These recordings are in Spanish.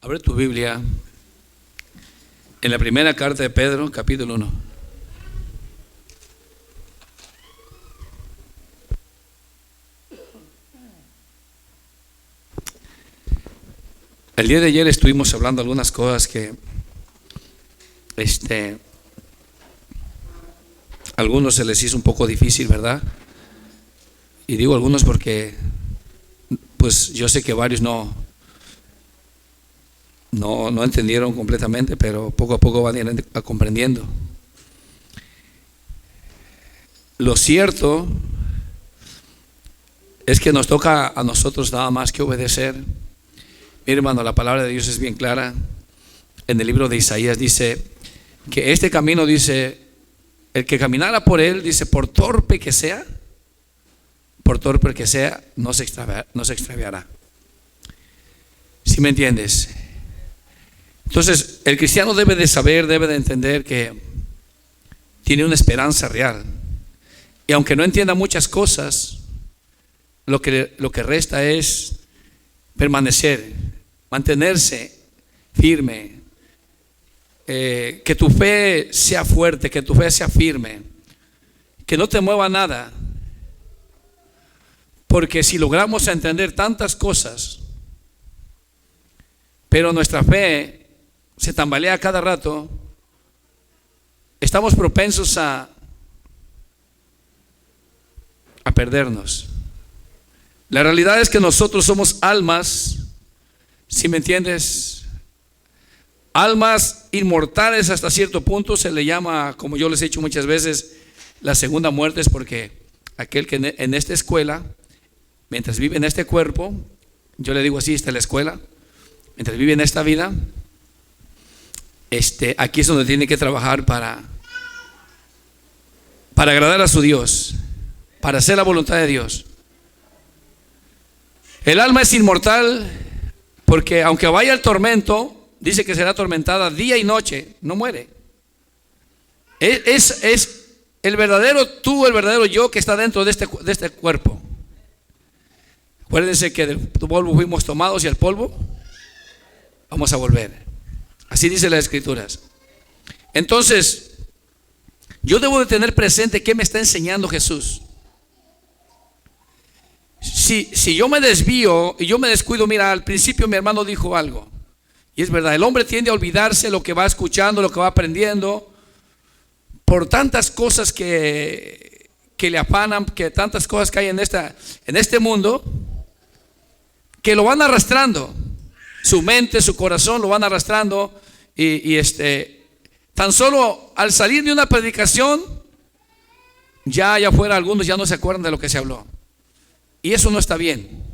Abre tu Biblia en la primera carta de Pedro, capítulo 1. El día de ayer estuvimos hablando algunas cosas que algunos se les hizo un poco difícil, ¿verdad? Y digo algunos porque pues yo sé que varios no entendieron completamente, pero poco a poco van a comprendiendo. Lo cierto es que nos toca a nosotros nada más que obedecer. Mi hermano, la palabra de Dios es bien clara. En el libro de Isaías dice que este camino, dice, el que caminara por él, dice, por torpe que sea, no se extraviará. ¿Sí me entiendes? Entonces, el cristiano debe de saber, debe de entender que tiene una esperanza real. Y aunque no entienda muchas cosas, lo que resta es permanecer, mantenerse firme, que tu fe sea fuerte, que tu fe sea firme, que no te mueva nada. Porque si logramos entender tantas cosas, pero nuestra fe se tambalea cada rato, estamos propensos a perdernos. La realidad es que nosotros somos almas, ¿sí me entiendes? Almas inmortales hasta cierto punto. Se le llama, como yo les he dicho muchas veces, la segunda muerte, es porque aquel que en esta escuela, mientras vive en este cuerpo, yo le digo así, esta es la escuela, mientras vive en esta vida, aquí es donde tiene que trabajar para agradar a su Dios, para hacer la voluntad de Dios. El alma es inmortal porque aunque vaya al tormento, dice que será atormentada día y noche, no muere. Es el verdadero tú, el verdadero yo que está dentro de este cuerpo. Acuérdense que del polvo fuimos tomados y al polvo vamos a volver. Así dice las Escrituras. Entonces, yo debo de tener presente qué me está enseñando Jesús. Si yo me desvío y yo me descuido, mira, al principio mi hermano dijo algo, y es verdad, el hombre tiende a olvidarse lo que va escuchando, lo que va aprendiendo, por tantas cosas que le afanan, que tantas cosas que hay en este mundo, que lo van arrastrando. Su mente, su corazón lo van arrastrando y tan solo al salir de una predicación, ya allá afuera algunos ya no se acuerdan de lo que se habló. Y eso no está bien.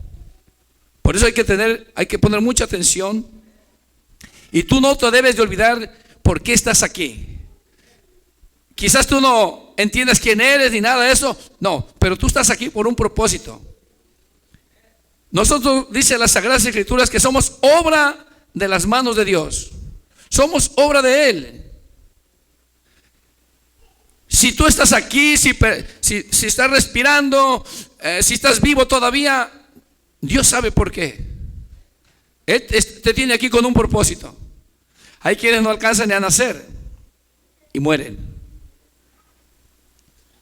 Por eso hay que poner mucha atención. Y tú no te debes de olvidar por qué estás aquí. Quizás tú no entiendas quién eres ni nada de eso. No, pero tú estás aquí por un propósito. Nosotros, dice las Sagradas Escrituras, que somos obra de las manos de Dios. Somos obra de Él. Si tú estás aquí, si estás respirando, si estás vivo todavía, Dios sabe por qué. Él te tiene aquí con un propósito. Hay quienes no alcanzan ni a nacer y mueren.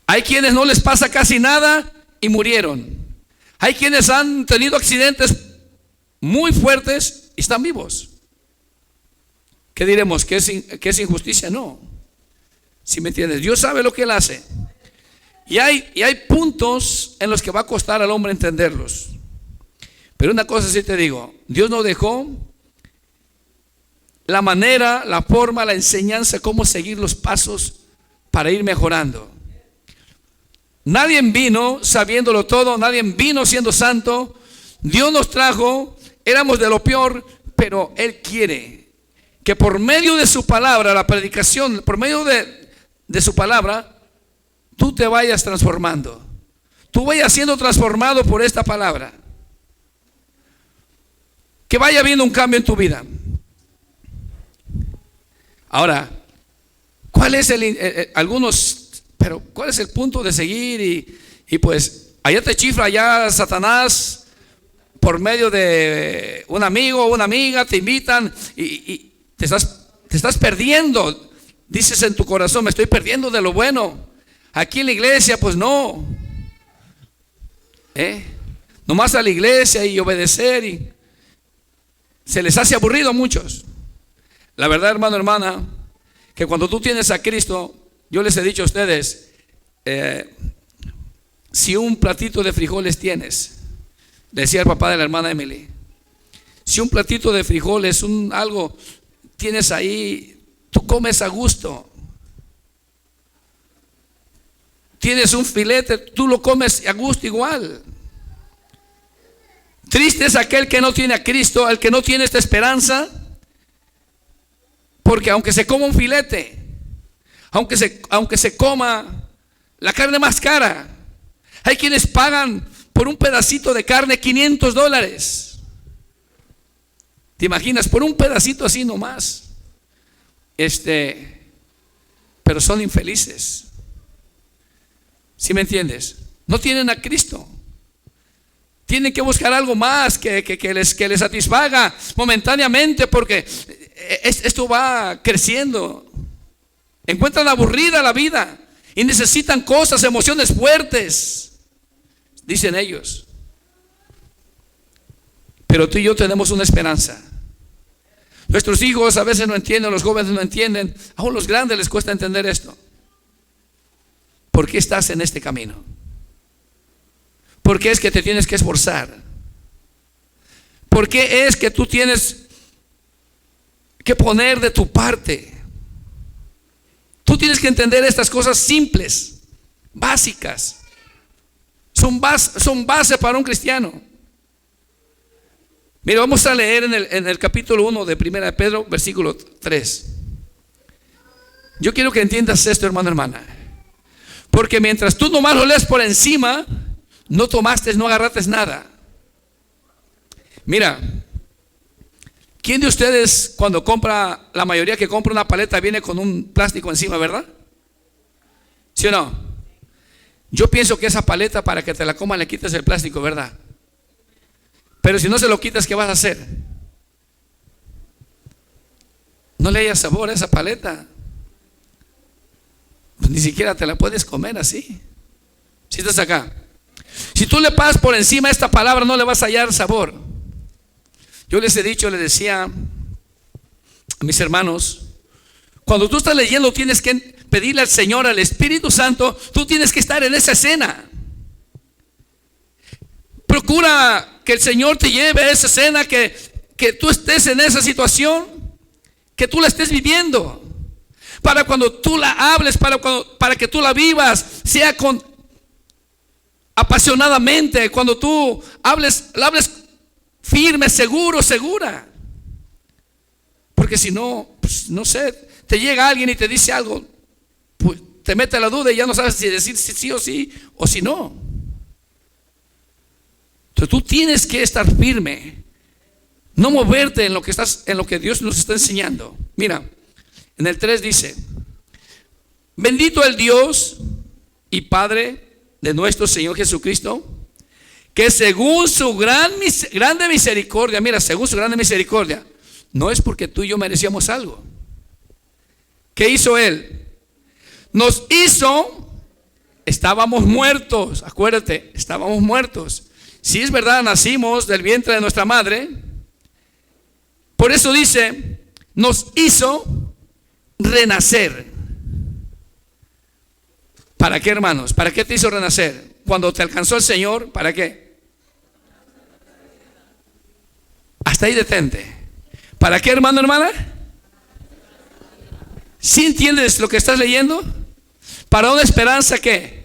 Hay quienes no les pasa casi nada y murieron. Hay quienes han tenido accidentes muy fuertes y están vivos. ¿Qué diremos? ¿Que es injusticia? No. ¿Sí me entiendes? Dios sabe lo que Él hace. Y hay puntos en los que va a costar al hombre entenderlos. Pero una cosa sí te digo, Dios nos dejó la manera, la forma, la enseñanza, cómo seguir los pasos para ir mejorando. Nadie vino sabiéndolo todo, nadie vino siendo santo. Dios nos trajo, éramos de lo peor, pero Él quiere que por medio de su palabra, la predicación, por medio de su palabra, tú te vayas transformando. Tú vayas siendo transformado por esta palabra. Que vaya habiendo un cambio en tu vida. Ahora, ¿cuál es ¿cuál es el punto de seguir? Y pues allá te chifla, allá Satanás por medio de un amigo o una amiga, te invitan y te estás perdiendo. Dices en tu corazón, me estoy perdiendo de lo bueno. Aquí en la iglesia, pues no. Nomás a la iglesia y obedecer, y se les hace aburrido a muchos. La verdad, hermano, hermana, que cuando tú tienes a Cristo, yo les he dicho a ustedes, si un platito de frijoles tienes, decía el papá de la hermana Emily, si un platito de frijoles, algo tienes ahí, tú comes a gusto. Tienes un filete, tú lo comes a gusto igual. Triste es aquel que no tiene a Cristo, el que no tiene esta esperanza, porque aunque se coma un filete, aunque se coma la carne más cara, hay quienes pagan por un pedacito de carne $500. ¿Te imaginas? Por un pedacito así nomás. Pero son infelices. ¿Sí me entiendes? No tienen a Cristo. Tienen que buscar algo más que les satisfaga momentáneamente, porque esto va creciendo. Encuentran aburrida la vida y necesitan cosas, emociones fuertes, dicen ellos. Pero tú y yo tenemos una esperanza. Nuestros hijos a veces no entienden, los jóvenes no entienden, aún los grandes les cuesta entender esto. ¿Por qué estás en este camino? ¿Por qué es que te tienes que esforzar? ¿Por qué es que tú tienes que poner de tu parte? Tú tienes que entender estas cosas simples, básicas. Son base para un cristiano. Mira, vamos a leer en el capítulo 1 de 1 Pedro, versículo 3. Yo quiero que entiendas esto, hermano, hermana. Porque mientras tú nomás lo lees por encima, no agarraste nada. Mira, ¿quién de ustedes cuando compra, la mayoría que compra una paleta viene con un plástico encima, verdad? ¿Sí o no? Yo pienso que esa paleta, para que te la coman, le quites el plástico, ¿verdad? Pero si no se lo quitas, ¿qué vas a hacer? No le haya sabor a esa paleta. Pues ni siquiera te la puedes comer así. Si estás acá, si tú le pasas por encima esta palabra, no le vas a hallar sabor. Yo les he dicho, les decía a mis hermanos, cuando tú estás leyendo, tienes que pedirle al Señor, al Espíritu Santo, tú tienes que estar en esa escena. Procura que el Señor te lleve a esa escena, que tú estés en esa situación, que tú la estés viviendo, para cuando tú la hables, para que tú la vivas, sea apasionadamente, cuando tú la hables firme, seguro, segura. Porque si no, pues, no sé, te llega alguien y te dice algo, pues te mete la duda y ya no sabes si decir sí o sí o si no. Entonces tú tienes que estar firme, no moverte en lo que Dios nos está enseñando. Mira, en el 3 dice: bendito el Dios y Padre de nuestro Señor Jesucristo, que según su grande misericordia, mira, según su grande misericordia, no es porque tú y yo merecíamos algo. ¿Qué hizo Él? Nos hizo, estábamos muertos, acuérdate, estábamos muertos. Si es verdad, nacimos del vientre de nuestra madre. Por eso dice, nos hizo renacer. ¿Para qué, hermanos? ¿Para qué te hizo renacer? Cuando te alcanzó el Señor, ¿para qué? Hasta ahí detente. ¿Para qué, hermano, hermana? ¿Sí entiendes lo que estás leyendo? ¿Para una esperanza qué?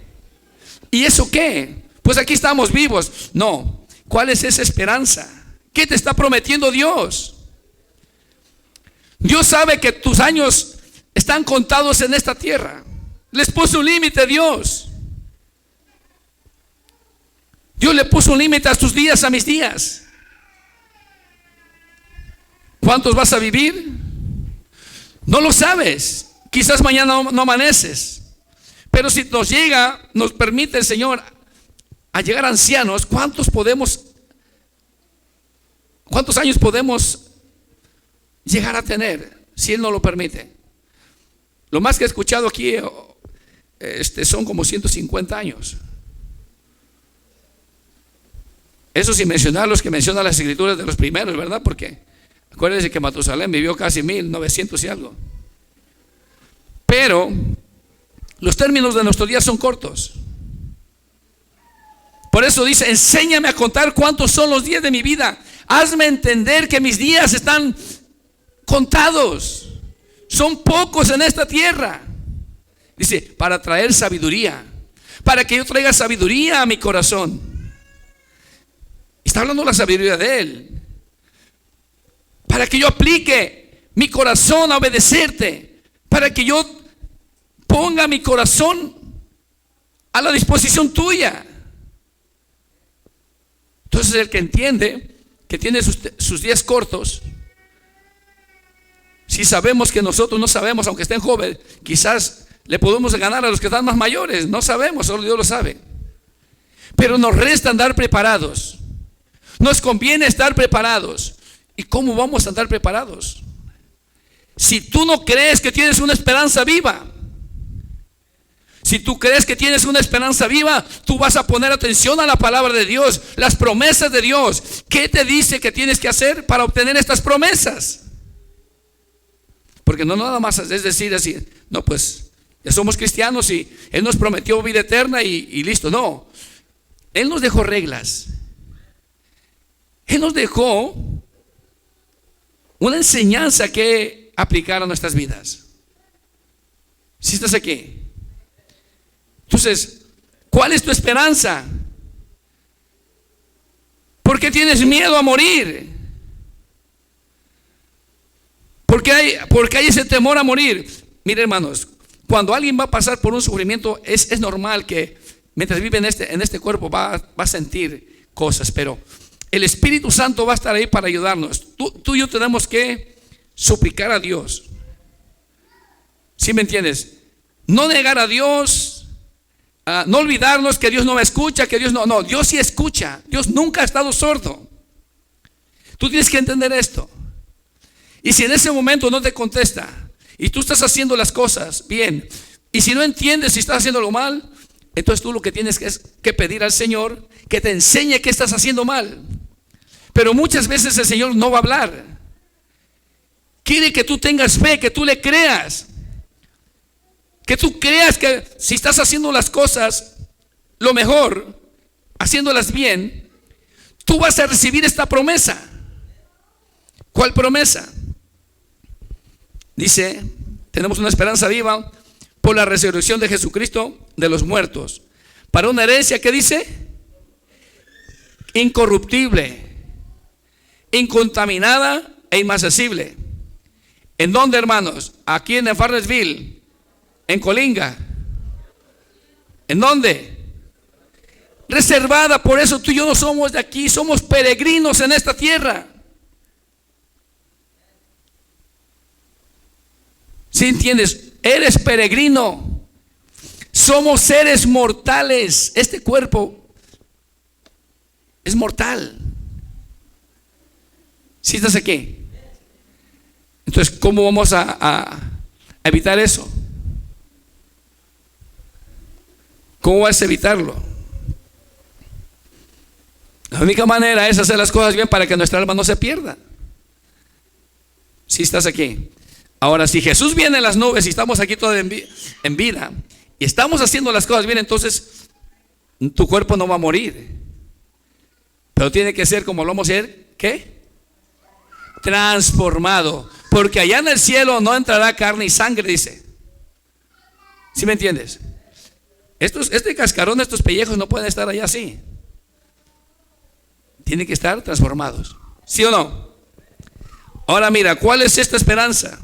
¿Y eso qué? Pues aquí estamos vivos. No. ¿Cuál es esa esperanza? ¿Qué te está prometiendo Dios? Dios sabe que tus años están contados en esta tierra. Les puso un límite Dios. Dios le puso un límite a tus días, a mis días. ¿Cuántos vas a vivir? No lo sabes. Quizás mañana no amaneces. Pero si nos permite el Señor a llegar ancianos, ¿cuántos podemos ¿Cuántos años podemos llegar a tener si Él no lo permite? Lo más que he escuchado aquí son como 150 años. Eso sin mencionar los que mencionan las escrituras de los primeros, ¿verdad? Porque acuérdense que Matusalén vivió casi 1900 y algo. Pero los términos de nuestros días son cortos. Por eso dice: enséñame a contar cuántos son los días de mi vida. Hazme entender que mis días están contados. Son pocos en esta tierra. Dice, para traer sabiduría, para que yo traiga sabiduría a mi corazón. Está hablando de la sabiduría de Él. Para que yo aplique mi corazón a obedecerte. Para que yo ponga mi corazón a la disposición tuya. Entonces el que entiende que tiene sus días cortos, si sabemos que nosotros no sabemos, aunque estén jóvenes, quizás le podemos ganar a los que están más mayores, no sabemos, solo Dios lo sabe. Pero nos resta andar preparados. Nos conviene estar preparados. ¿Y cómo vamos a andar preparados? Si tú no crees que tienes una esperanza viva, si tú crees que tienes una esperanza viva, tú vas a poner atención a la palabra de Dios, las promesas de Dios. ¿Qué te dice que tienes que hacer para obtener estas promesas? Porque no nada más es decir así, no, pues ya somos cristianos y Él nos prometió vida eterna y listo. No, Él nos dejó reglas. Él nos dejó una enseñanza que aplicar a nuestras vidas. Si estás aquí. Entonces, ¿cuál es tu esperanza? ¿Por qué tienes miedo a morir? ¿Por qué hay ese temor a morir? Mire, hermanos, cuando alguien va a pasar por un sufrimiento, es normal que mientras vive en este cuerpo va a sentir cosas, pero el Espíritu Santo va a estar ahí para ayudarnos. Tú y yo tenemos que suplicar a Dios. ¿Sí me entiendes? No negar a Dios, no olvidarnos que Dios no me escucha, que Dios no, Dios sí escucha. Dios nunca ha estado sordo. Tú tienes que entender esto. Y si en ese momento no te contesta y tú estás haciendo las cosas bien, y si no entiendes si estás haciendo algo mal, entonces tú lo que tienes que pedir al Señor que te enseñe qué estás haciendo mal. Pero muchas veces el Señor no va a hablar. Quiere que tú tengas fe, que tú le creas, que tú creas que si estás haciendo las cosas lo mejor, haciéndolas bien, tú vas a recibir esta promesa. ¿Cuál promesa? Dice, tenemos una esperanza viva por la resurrección de Jesucristo de los muertos, para una herencia que dice incorruptible, incontaminada e inmarcesible. ¿En dónde, hermanos? Aquí en Farnesville, en Colinga. ¿En dónde? Reservada. Por eso tú y yo no somos de aquí, somos peregrinos en esta tierra. ¿Sí entiendes? Eres peregrino. Somos seres mortales. Este cuerpo es mortal. ¿Sí estás aquí? Entonces, ¿cómo vamos a evitar eso? ¿Cómo vas a evitarlo? La única manera es hacer las cosas bien para que nuestra alma no se pierda. ¿Sí estás aquí? Ahora, si Jesús viene en las nubes y estamos aquí todavía en vida y estamos haciendo las cosas bien, entonces tu cuerpo no va a morir. Pero tiene que ser como lo vamos a hacer, ¿qué? Transformado. Porque allá en el cielo no entrará carne y sangre, dice. ¿Sí me entiendes? Este cascarón, estos pellejos no pueden estar allá así. Tienen que estar transformados. ¿Sí o no? Ahora mira, ¿cuál es esta esperanza?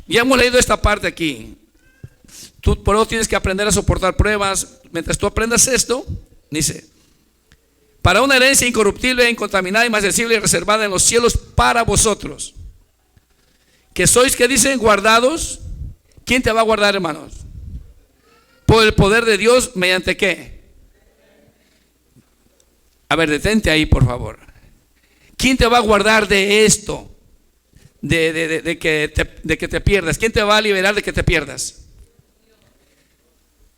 Ya hemos leído esta parte aquí. Tú por eso tienes que aprender a soportar pruebas. Mientras tú aprendas esto, dice, para una herencia incorruptible, incontaminada, inmarcesible y reservada en los cielos para vosotros, que sois, que dicen, guardados. ¿Quién te va a guardar, hermanos? Por el poder de Dios, ¿mediante qué? A ver, detente ahí, por favor. ¿quién te va a guardar de esto? De que te pierdas. ¿Quién te va a liberar de que te pierdas?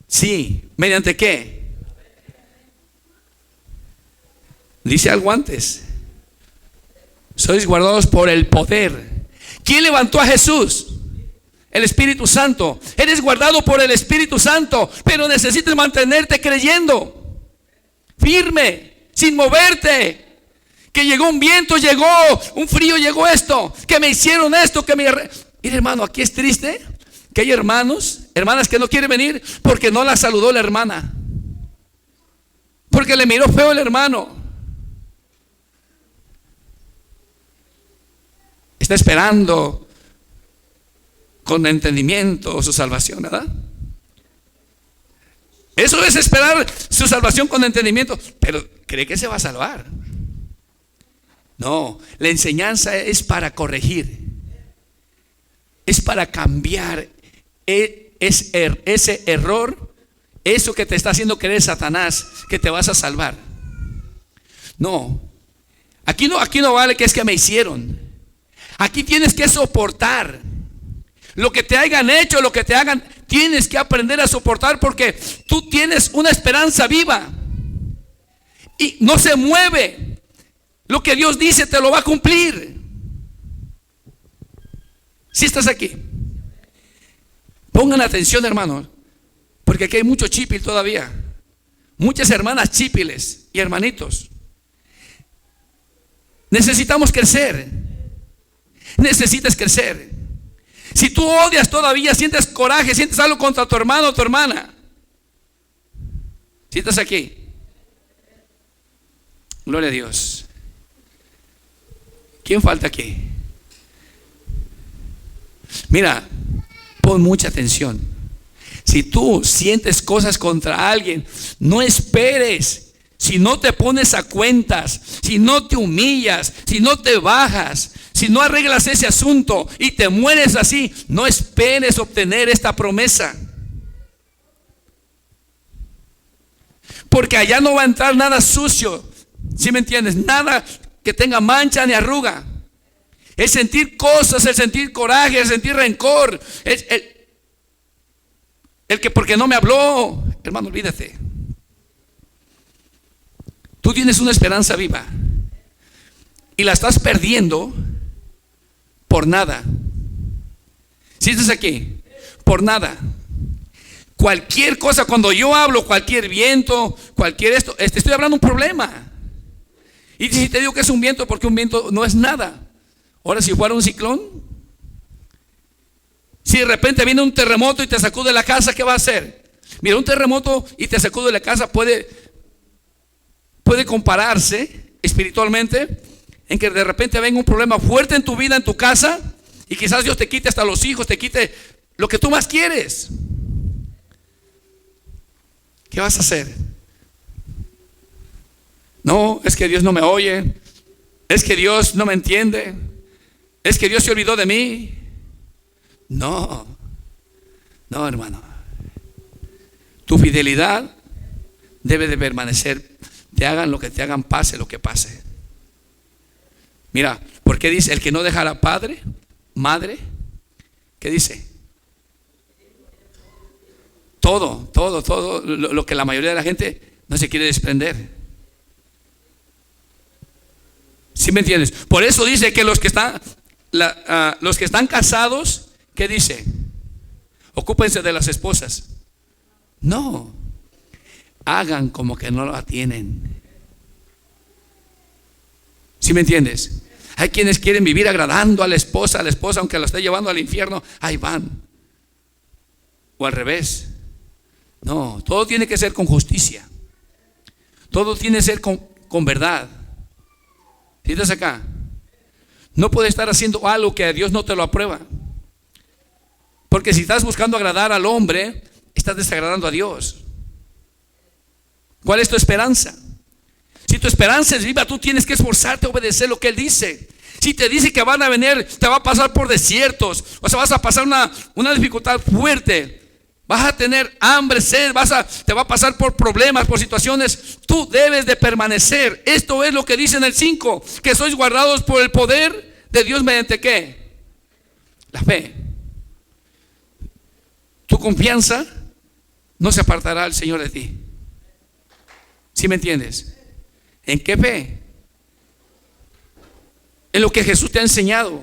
Sí, ¿mediante qué? Dice algo antes. Sois guardados por el poder. ¿Quién levantó a Jesús? El Espíritu Santo. Eres guardado por el Espíritu Santo, pero necesitas mantenerte creyendo, firme, sin moverte. Que llegó un viento, llegó un frío, llegó esto, que me hicieron esto, que me... Mira, hermano, aquí es triste que hay hermanas que no quieren venir porque no la saludó la hermana, porque le miró feo el hermano. Está esperando con entendimiento su salvación, ¿verdad? Eso es esperar su salvación con entendimiento, pero cree que se va a salvar. No, la enseñanza es para corregir, es para cambiar ese error, eso que te está haciendo creer Satanás, que te vas a salvar. No, aquí no vale que es que me hicieron. Aquí tienes que soportar lo que te hayan hecho, lo que te hagan. Tienes que aprender a soportar, porque tú tienes una esperanza viva y no se mueve. Lo que Dios dice te lo va a cumplir. Si estás aquí, pongan atención, hermanos, porque aquí hay mucho chipil todavía, muchas hermanas chipiles y hermanitos. Necesitamos crecer. Necesitas crecer. Si tú odias todavía, sientes coraje, sientes algo contra tu hermano o tu hermana, si estás aquí, gloria a Dios. ¿Quién falta aquí? Mira, pon mucha atención. Si tú sientes cosas contra alguien, no esperes. Si no te pones a cuentas, si no te humillas, si no te bajas, si no arreglas ese asunto y te mueres así, no esperes obtener esta promesa. Porque allá no va a entrar nada sucio, ¿sí me entiendes? Nada que tenga mancha ni arruga. El sentir cosas, el sentir coraje, el sentir rencor, el que porque no me habló, hermano, olvídate. Tú tienes una esperanza viva y la estás perdiendo por nada. Si estás aquí, por nada. Cualquier cosa, cuando yo hablo, cualquier viento, cualquier esto, te estoy hablando un problema. Y si te digo que es un viento, porque un viento no es nada. Ahora, si fuera un ciclón, si de repente viene un terremoto y te sacude la casa, ¿qué va a hacer? Mira, un terremoto y te sacude la casa puede compararse espiritualmente en que de repente venga un problema fuerte en tu vida, en tu casa, y quizás Dios te quite hasta los hijos, te quite lo que tú más quieres. ¿Qué vas a hacer? No, es que Dios no me oye, es que Dios no me entiende, es que Dios se olvidó de mí. No, hermano. Tu fidelidad debe de permanecer. Te hagan lo que te hagan, pase lo que pase. Mira, ¿por qué dice el que no dejará padre, madre? ¿Qué dice? Todo lo que la mayoría de la gente no se quiere desprender. ¿Sí me entiendes? Por eso dice que los que están casados, ¿qué dice? Ocúpense de las esposas. No, hagan como que no la tienen. ¿Sí me entiendes? Hay quienes quieren vivir agradando a la esposa, aunque la esté llevando al infierno, ahí van. O al revés. No, todo tiene que ser con justicia. Todo tiene que ser con verdad. ¿Sí estás acá? No puedes estar haciendo algo que a Dios no te lo aprueba. Porque si estás buscando agradar al hombre, estás desagradando a Dios. ¿Cuál es tu esperanza? Si tu esperanza es viva, tú tienes que esforzarte a obedecer lo que Él dice. Si te dice que van a venir, te va a pasar por desiertos, o sea, vas a pasar una dificultad fuerte, Vas a tener hambre, sed, te va a pasar por problemas, por situaciones. Tú debes de permanecer. Esto es lo que dice en el 5, que sois guardados por el poder de Dios mediante ¿qué? La fe. Tu confianza no se apartará el Señor de ti. ¿Sí me entiendes? ¿En qué fe? En lo que Jesús te ha enseñado,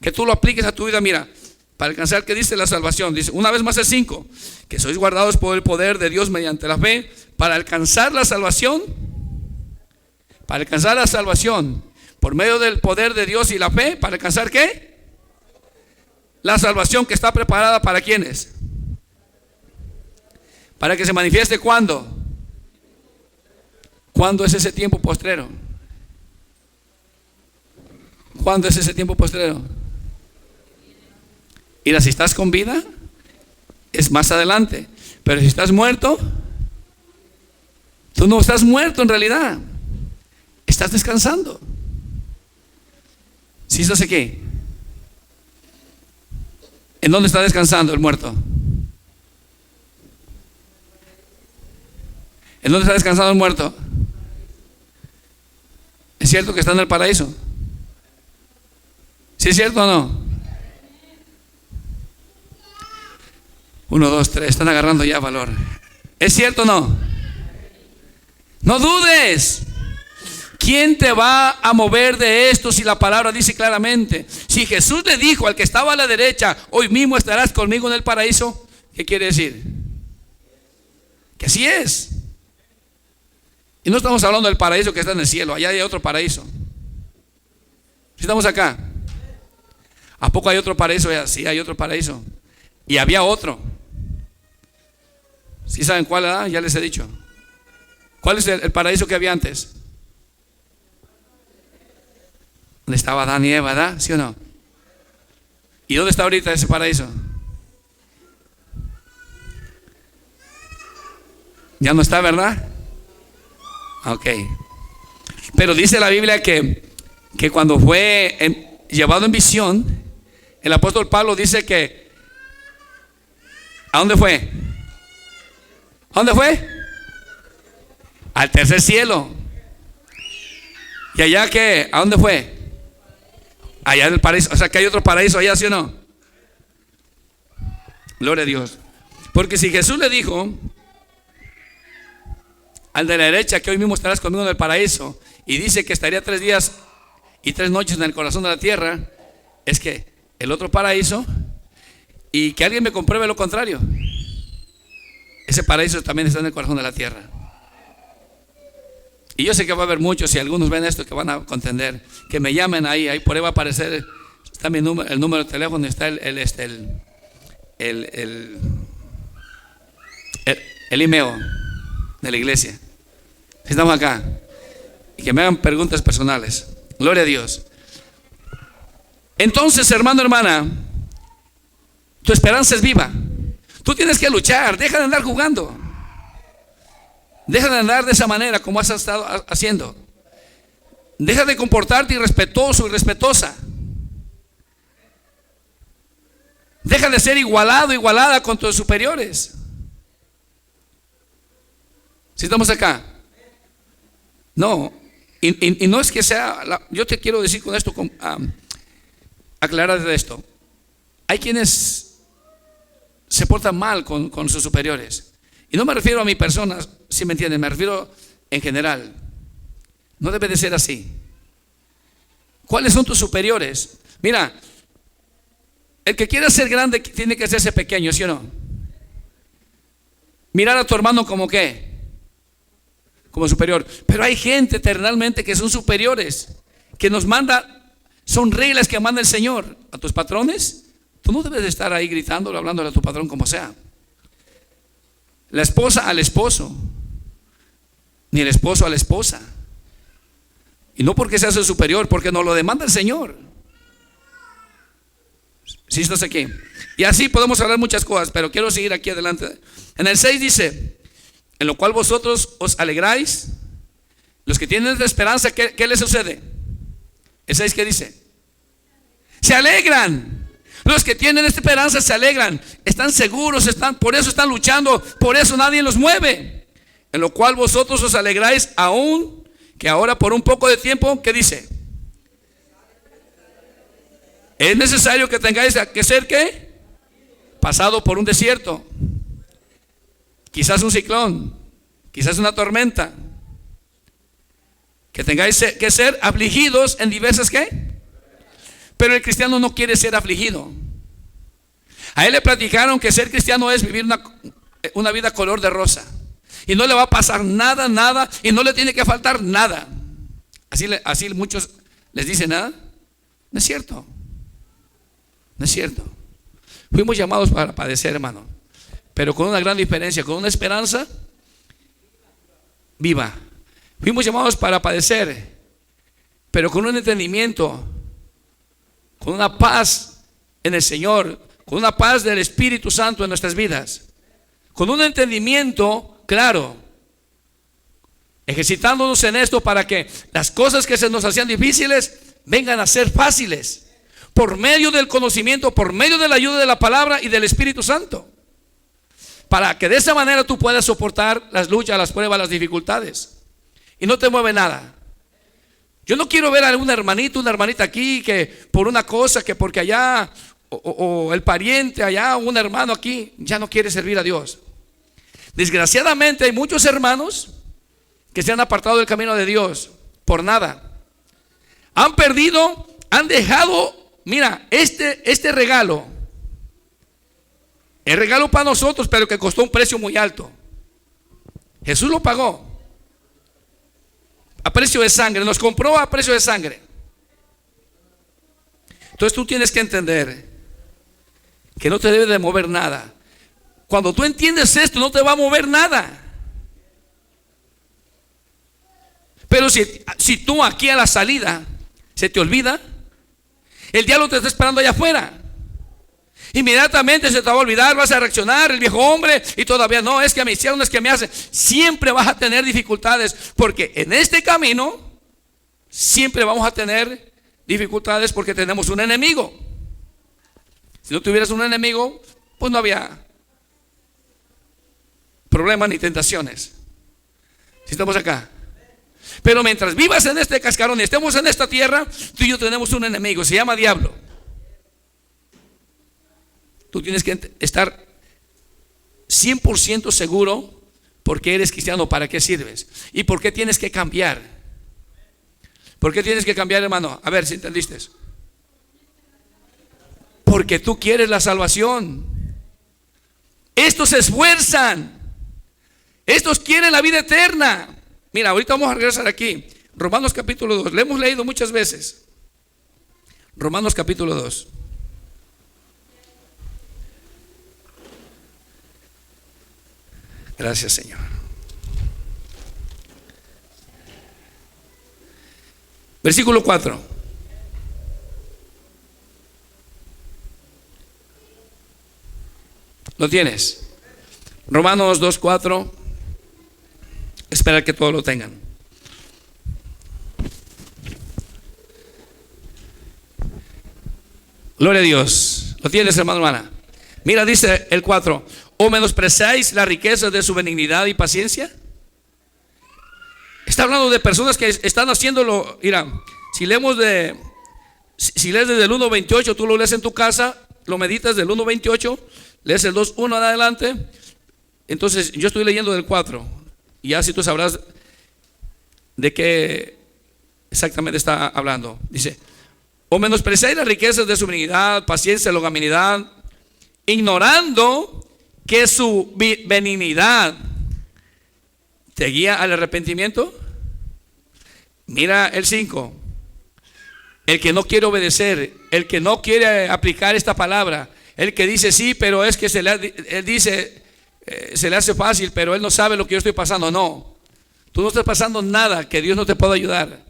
que tú lo apliques a tu vida. Mira, para alcanzar, ¿qué dice la salvación? Dice, una vez más el 5, que sois guardados por el poder de Dios mediante la fe, para alcanzar la salvación. Para alcanzar la salvación, por medio del poder de Dios y la fe, ¿para alcanzar qué? La salvación que está preparada para ¿quiénes? Para que se manifieste ¿cuándo? ¿Cuándo es ese tiempo postrero? ¿Cuándo es ese tiempo postrero? Mira, si estás con vida, es más adelante. Pero si estás muerto, tú no estás muerto en realidad. Estás descansando. ¿Sí estás aquí? ¿En dónde está descansando el muerto? ¿En dónde está descansando el muerto? ¿Es cierto que está en el paraíso? ¿Sí es cierto o no? 1, 2, 3, están agarrando ya valor. ¿Es cierto o no? No dudes. ¿Quién te va a mover de esto si la palabra dice claramente? Si Jesús le dijo al que estaba a la derecha, hoy mismo estarás conmigo en el paraíso, ¿qué quiere decir? Que así es. Y no estamos hablando del paraíso que está en el cielo, allá hay otro paraíso. Si estamos acá, ¿a poco hay otro paraíso? Sí, hay otro paraíso. Y había otro. ¿Sí saben cuál era? Ya les he dicho. ¿Cuál es el paraíso que había antes? ¿Dónde estaba Adán y Eva, verdad? ¿Sí o no? ¿Y dónde está ahorita ese paraíso? Ya no está, ¿verdad? Ok. Pero dice la Biblia que cuando fue llevado en visión, el apóstol Pablo dice que ¿a dónde fue? ¿A dónde fue? Al tercer cielo. ¿Y allá qué? ¿A dónde fue? Allá en el paraíso. O sea que hay otro paraíso allá, ¿sí o no? Gloria a Dios. Porque si Jesús le dijo al de la derecha que hoy mismo estarás conmigo en el paraíso, y dice que estaría 3 días y 3 noches en el corazón de la tierra, es que el otro paraíso, y que alguien me compruebe lo contrario, ese paraíso también está en el corazón de la tierra. Y yo sé que va a haber muchos, si algunos ven esto, que van a contender, que me llamen ahí por ahí va a aparecer, está mi número, el número de teléfono, está el email de la iglesia. Si estamos acá, y que me hagan preguntas personales. Gloria a Dios. Entonces, hermano, hermana, tu esperanza es viva. Tú tienes que luchar. Deja de andar jugando. Deja de andar de esa manera como has estado haciendo. Deja de comportarte irrespetuoso, irrespetuosa. Deja de ser igualado, igualada con tus superiores. Si estamos acá. No, y no es que sea, yo te quiero decir con esto, aclarar de esto. Hay quienes se portan mal con sus superiores. Y no me refiero a mi persona, si me entienden, me refiero en general. No debe de ser así. ¿Cuáles son tus superiores? Mira, el que quiera ser grande tiene que hacerse pequeño, ¿sí o no? Mirar a tu hermano como ¿qué? Como superior. Pero hay gente eternalmente que son superiores, que nos manda, son reglas que manda el Señor. A tus patrones, tú no debes de estar ahí gritándolo, hablándole a tu patrón como sea. La esposa al esposo, ni el esposo a la esposa. Y no porque seas el superior, porque nos lo demanda el Señor. Si estás aquí. Y así podemos hablar muchas cosas, pero quiero seguir aquí adelante. En el 6 dice: en lo cual vosotros os alegráis. Los que tienen esta esperanza, ¿qué les sucede? El 6, ¿qué dice? Se alegran. Los que tienen esta esperanza se alegran, están seguros, por eso están luchando, por eso nadie los mueve. En lo cual vosotros os alegráis aún que ahora por un poco de tiempo, ¿qué dice? Es necesario que tengáis que ser, ¿qué? Pasado por un desierto, quizás un ciclón, quizás una tormenta, que tengáis que ser afligidos en diversas, ¿qué? Pero el cristiano no quiere ser afligido. A él le platicaron que ser cristiano es vivir una vida color de rosa, y no le va a pasar nada, y no le tiene que faltar nada. Así muchos les dicen, nada. No es cierto. No es cierto. Fuimos llamados para padecer, hermano, pero con una gran diferencia, con una esperanza viva. Fuimos llamados para padecer, pero con un entendimiento, con una paz en el Señor, con una paz del Espíritu Santo en nuestras vidas, con un entendimiento claro, ejercitándonos en esto para que las cosas que se nos hacían difíciles vengan a ser fáciles, por medio del conocimiento, por medio de la ayuda de la palabra y del Espíritu Santo, para que de esa manera tú puedas soportar las luchas, las pruebas, las dificultades, y no te mueve nada. Yo no quiero ver a un hermanito, una hermanita aquí, que por una cosa, que porque allá, o el pariente allá, o un hermano aquí, ya no quiere servir a Dios. Desgraciadamente hay muchos hermanos que se han apartado del camino de Dios por nada. Han perdido, han dejado, mira, este regalo. El regalo para nosotros, pero que costó un precio muy alto. Jesús lo pagó a precio de sangre, nos compró a precio de sangre. Entonces tú tienes que entender que no te debe de mover nada. Cuando tú entiendes esto, no te va a mover nada. Pero si tú aquí a la salida se te olvida, el diablo te está esperando allá afuera. Inmediatamente se te va a olvidar, vas a reaccionar, el viejo hombre, y todavía no, es que me hicieron, es que me hacen. Siempre vas a tener dificultades, porque en este camino siempre vamos a tener dificultades, porque tenemos un enemigo. Si no tuvieras un enemigo, pues no había problemas ni tentaciones. Si estamos acá. Pero mientras vivas en este cascarón y estemos en esta tierra, tú y yo tenemos un enemigo, se llama diablo. Tú tienes que estar 100% seguro por qué eres cristiano, para qué sirves y por qué tienes que cambiar. ¿Por qué tienes que cambiar, hermano? A ver si entendiste. Porque tú quieres la salvación. Estos se esfuerzan. Estos quieren la vida eterna. Mira, ahorita vamos a regresar aquí. Romanos capítulo 2. Le hemos leído muchas veces. Romanos capítulo 2. Gracias, Señor. Versículo 4. ¿Lo tienes? Romanos 2:4. Espera que todos lo tengan. Gloria a Dios. ¿Lo tienes, hermano, hermana? Mira, dice el 4. ¿O menospreciáis la riqueza de su benignidad y paciencia? Está hablando de personas que están haciéndolo. Mira, si lees desde el 1:28, tú lo lees en tu casa, lo meditas del 1:28, lees el 2:1 en adelante. Entonces yo estoy leyendo del 4, y ya si tú sabrás de qué exactamente está hablando. Dice: o menospreciáis las riquezas de su benignidad, paciencia, longanimidad, ignorando que su benignidad te guía al arrepentimiento. Mira el 5. El que no quiere obedecer, el que no quiere aplicar esta palabra, el que dice sí, pero es que él dice se le hace fácil, pero él no sabe lo que yo estoy pasando. No, tú no estás pasando nada que Dios no te pueda ayudar.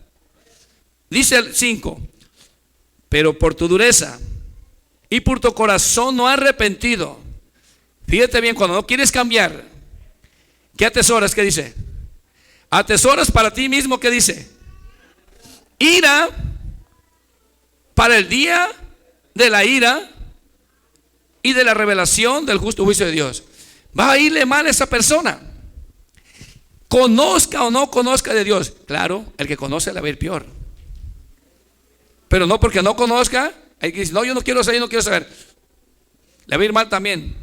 Dice el 5: pero por tu dureza y por tu corazón no arrepentido. Fíjate bien, cuando no quieres cambiar, ¿qué atesoras? ¿Qué dice? Atesoras para ti mismo, ¿qué dice? Ira para el día de la ira y de la revelación del justo juicio de Dios. Va a irle mal a esa persona, conozca o no conozca de Dios. Claro, el que conoce le va a ir peor, pero no porque no conozca, hay que decir, no, yo no quiero saber, yo no quiero saber, le va a ir mal también.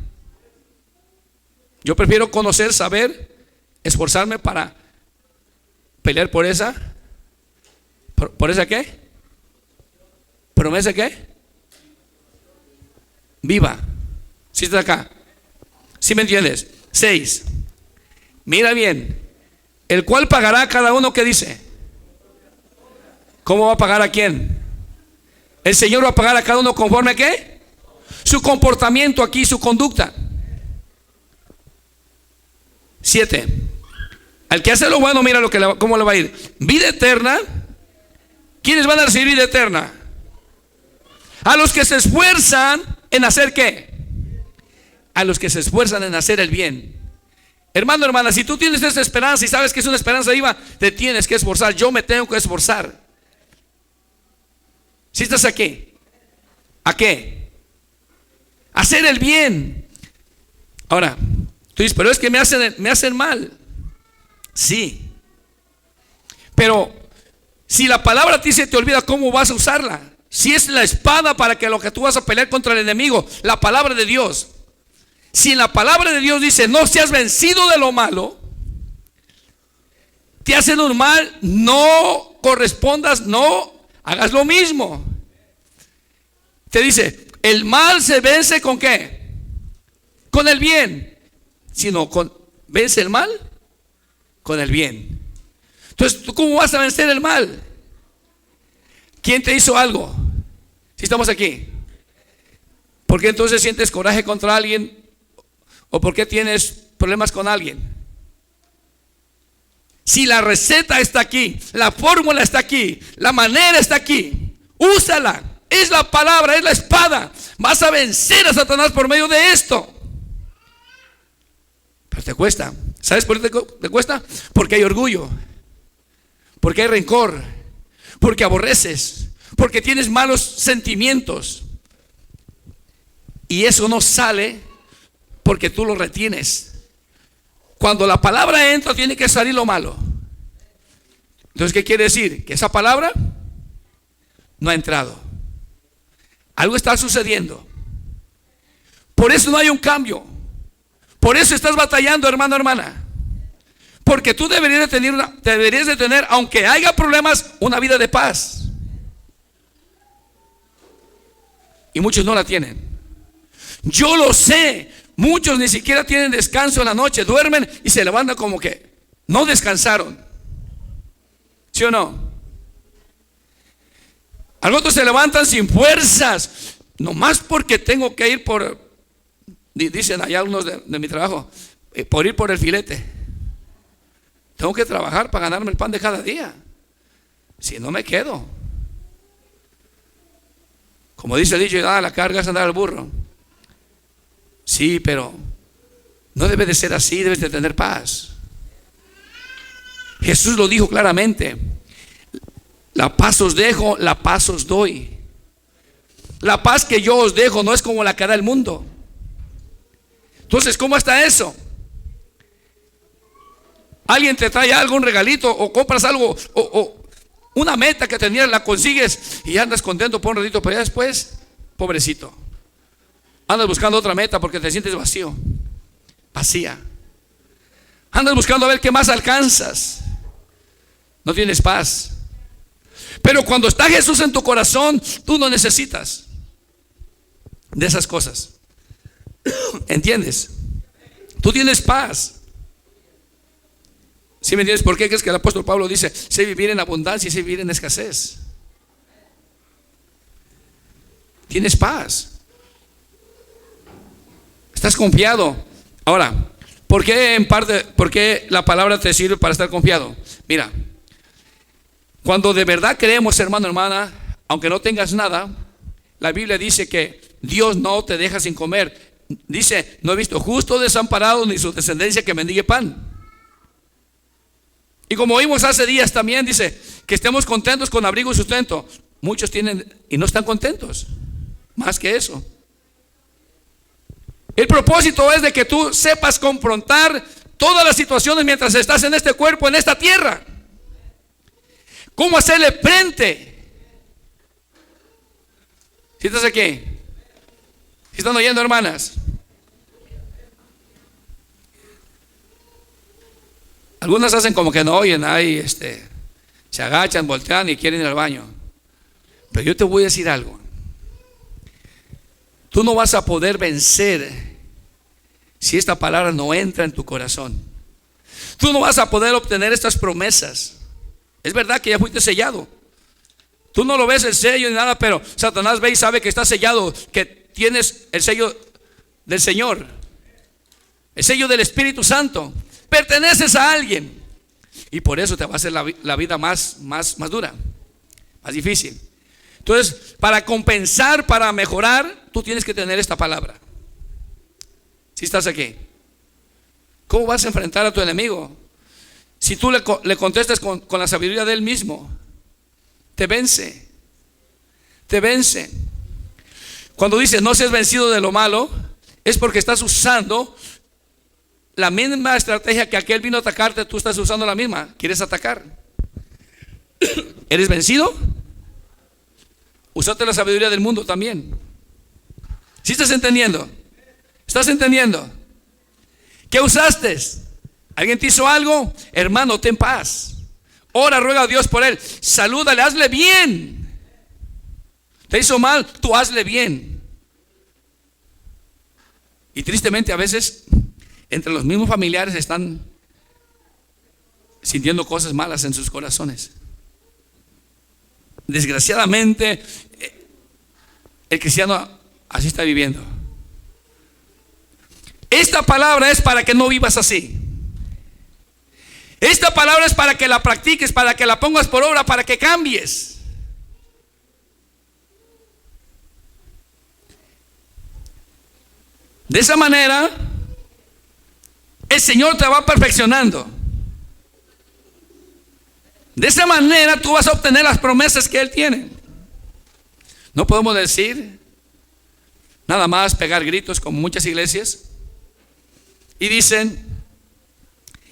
Yo prefiero conocer, saber, esforzarme para pelear por esa ¿qué? ¿Promesa qué? Viva. ¿Sí está acá? ¿Sí me entiendes? 6. Mira bien. El cual pagará a cada uno, ¿qué dice? ¿Cómo va a pagar a quién? El Señor va a pagar a cada uno conforme a ¿qué? Su comportamiento aquí, su conducta. 7. Al que hace lo bueno, mira cómo le va a ir. Vida eterna. ¿Quiénes van a recibir vida eterna? A los que se esfuerzan en hacer ¿qué? A los que se esfuerzan en hacer el bien. Hermano, hermana, si tú tienes esa esperanza y sabes que es una esperanza viva, te tienes que esforzar. Yo me tengo que esforzar. Si estás aquí, ¿a qué? Hacer el bien. Ahora, tú dices, pero es que me hacen mal. Sí, pero si la palabra a ti se te olvida, ¿cómo vas a usarla? Si es la espada para que lo que tú vas a pelear contra el enemigo, la palabra de Dios. Si en la palabra de Dios dice, no seas vencido de lo malo, te hacen un mal, no correspondas, no hagas lo mismo. Te dice, el mal se vence ¿con qué? Con el bien. Sino vence el mal con el bien. Entonces, ¿tú cómo vas a vencer el mal? ¿Quién te hizo algo? Si estamos aquí, ¿por qué entonces sientes coraje contra alguien? ¿O por qué tienes problemas con alguien? Si la receta está aquí, la fórmula está aquí, la manera está aquí, úsala. Es la palabra, es la espada. Vas a vencer a Satanás por medio de esto. Pero te cuesta. ¿Sabes por qué te cuesta? Porque hay orgullo, porque hay rencor, porque aborreces, porque tienes malos sentimientos. Y eso no sale porque tú lo retienes. Cuando la palabra entra, tiene que salir lo malo. Entonces, ¿qué quiere decir? Que esa palabra no ha entrado. Algo está sucediendo. Por eso no hay un cambio. Por eso estás batallando, hermano, hermana. Porque tú deberías de tener, aunque haya problemas, una vida de paz. Y muchos no la tienen. Yo lo sé. Muchos ni siquiera tienen descanso en la noche. Duermen y se levantan como que no descansaron. ¿Sí o no? Algunos se levantan sin fuerzas. Nomás porque tengo que ir dicen allá unos de mi trabajo, por ir por el filete. Tengo que trabajar para ganarme el pan de cada día. Si no me quedo. Como dice el dicho, la carga es andar al burro. Sí, pero no debe de ser así, debes de tener paz. Jesús lo dijo claramente. La paz os dejo, la paz os doy. La paz que yo os dejo no es como la que da el mundo. Entonces, ¿cómo está eso? Alguien te trae algo, un regalito, o compras algo, o una meta que tenías, la consigues y andas contento por un ratito, pero ya después, pobrecito, andas buscando otra meta porque te sientes vacío, vacía. Andas buscando a ver qué más alcanzas. No tienes paz. Pero cuando está Jesús en tu corazón, tú no necesitas de esas cosas. ¿Entiendes? Tú tienes paz. ¿Sí me entiendes? ¿Por qué crees que el apóstol Pablo dice, sé vivir en abundancia y sé vivir en escasez? Tienes paz. Estás confiado. Ahora, ¿por qué la palabra te sirve para estar confiado? Mira, cuando de verdad creemos, hermano, hermana, aunque no tengas nada, la Biblia dice que Dios no te deja sin comer. Dice, no he visto justo desamparado ni su descendencia que mendigue pan. Y como vimos hace días también, dice que estemos contentos con abrigo y sustento. Muchos tienen y no están contentos. Más que eso. El propósito es de que tú sepas confrontar todas las situaciones mientras estás en este cuerpo, en esta tierra. ¿Cómo hacerle frente? ¿Sí estás aquí? ¿Sí están oyendo, hermanas? Algunas hacen como que no oyen, ahí se agachan, voltean y quieren ir al baño. Pero yo te voy a decir algo. Tú no vas a poder vencer si esta palabra no entra en tu corazón. Tú no vas a poder obtener estas promesas. Es verdad que ya fuiste sellado. Tú no lo ves el sello ni nada, pero Satanás ve y sabe que está sellado, que tienes el sello del Señor, el sello del Espíritu Santo. Perteneces a alguien. Y por eso te va a hacer la vida más dura, más difícil. Entonces, para compensar, para mejorar, tú tienes que tener esta palabra. Si estás aquí, ¿cómo vas a enfrentar a tu enemigo? Si tú le contestas con la sabiduría de él mismo, te vence. Te vence. Cuando dices no seas vencido de lo malo, es porque estás usando la misma estrategia que aquel vino a atacarte. Tú estás usando la misma. ¿Quieres atacar? ¿Eres vencido? Usaste la sabiduría del mundo también. ¿Sí estás entendiendo? ¿Estás entendiendo? ¿Qué usaste? ¿Alguien te hizo algo? Hermano, ten paz. Ora, ruega a Dios por él. Salúdale, hazle bien. Te hizo mal, tú hazle bien. Y tristemente a veces entre los mismos familiares están sintiendo cosas malas en sus corazones. Desgraciadamente el cristiano así está viviendo. Esta palabra es para que no vivas así. Esta palabra es para que la practiques, para que la pongas por obra, para que cambies. De esa manera el Señor te va perfeccionando. De esa manera tú vas a obtener las promesas que Él tiene. No podemos decir nada más pegar gritos como muchas iglesias y dicen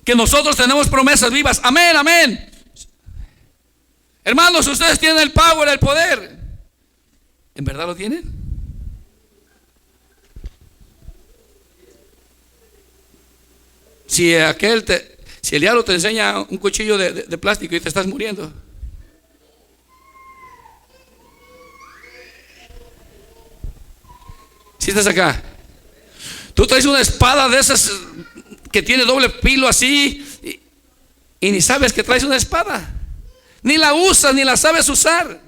que nosotros tenemos promesas vivas. Amén, amén. Hermanos, ustedes tienen el power, el poder. ¿En verdad lo tienen? Si el diablo te enseña un cuchillo de plástico y te estás muriendo. Si estás acá, tú traes una espada de esas que tiene doble filo así y ni sabes que traes una espada, ni la usas, ni la sabes usar.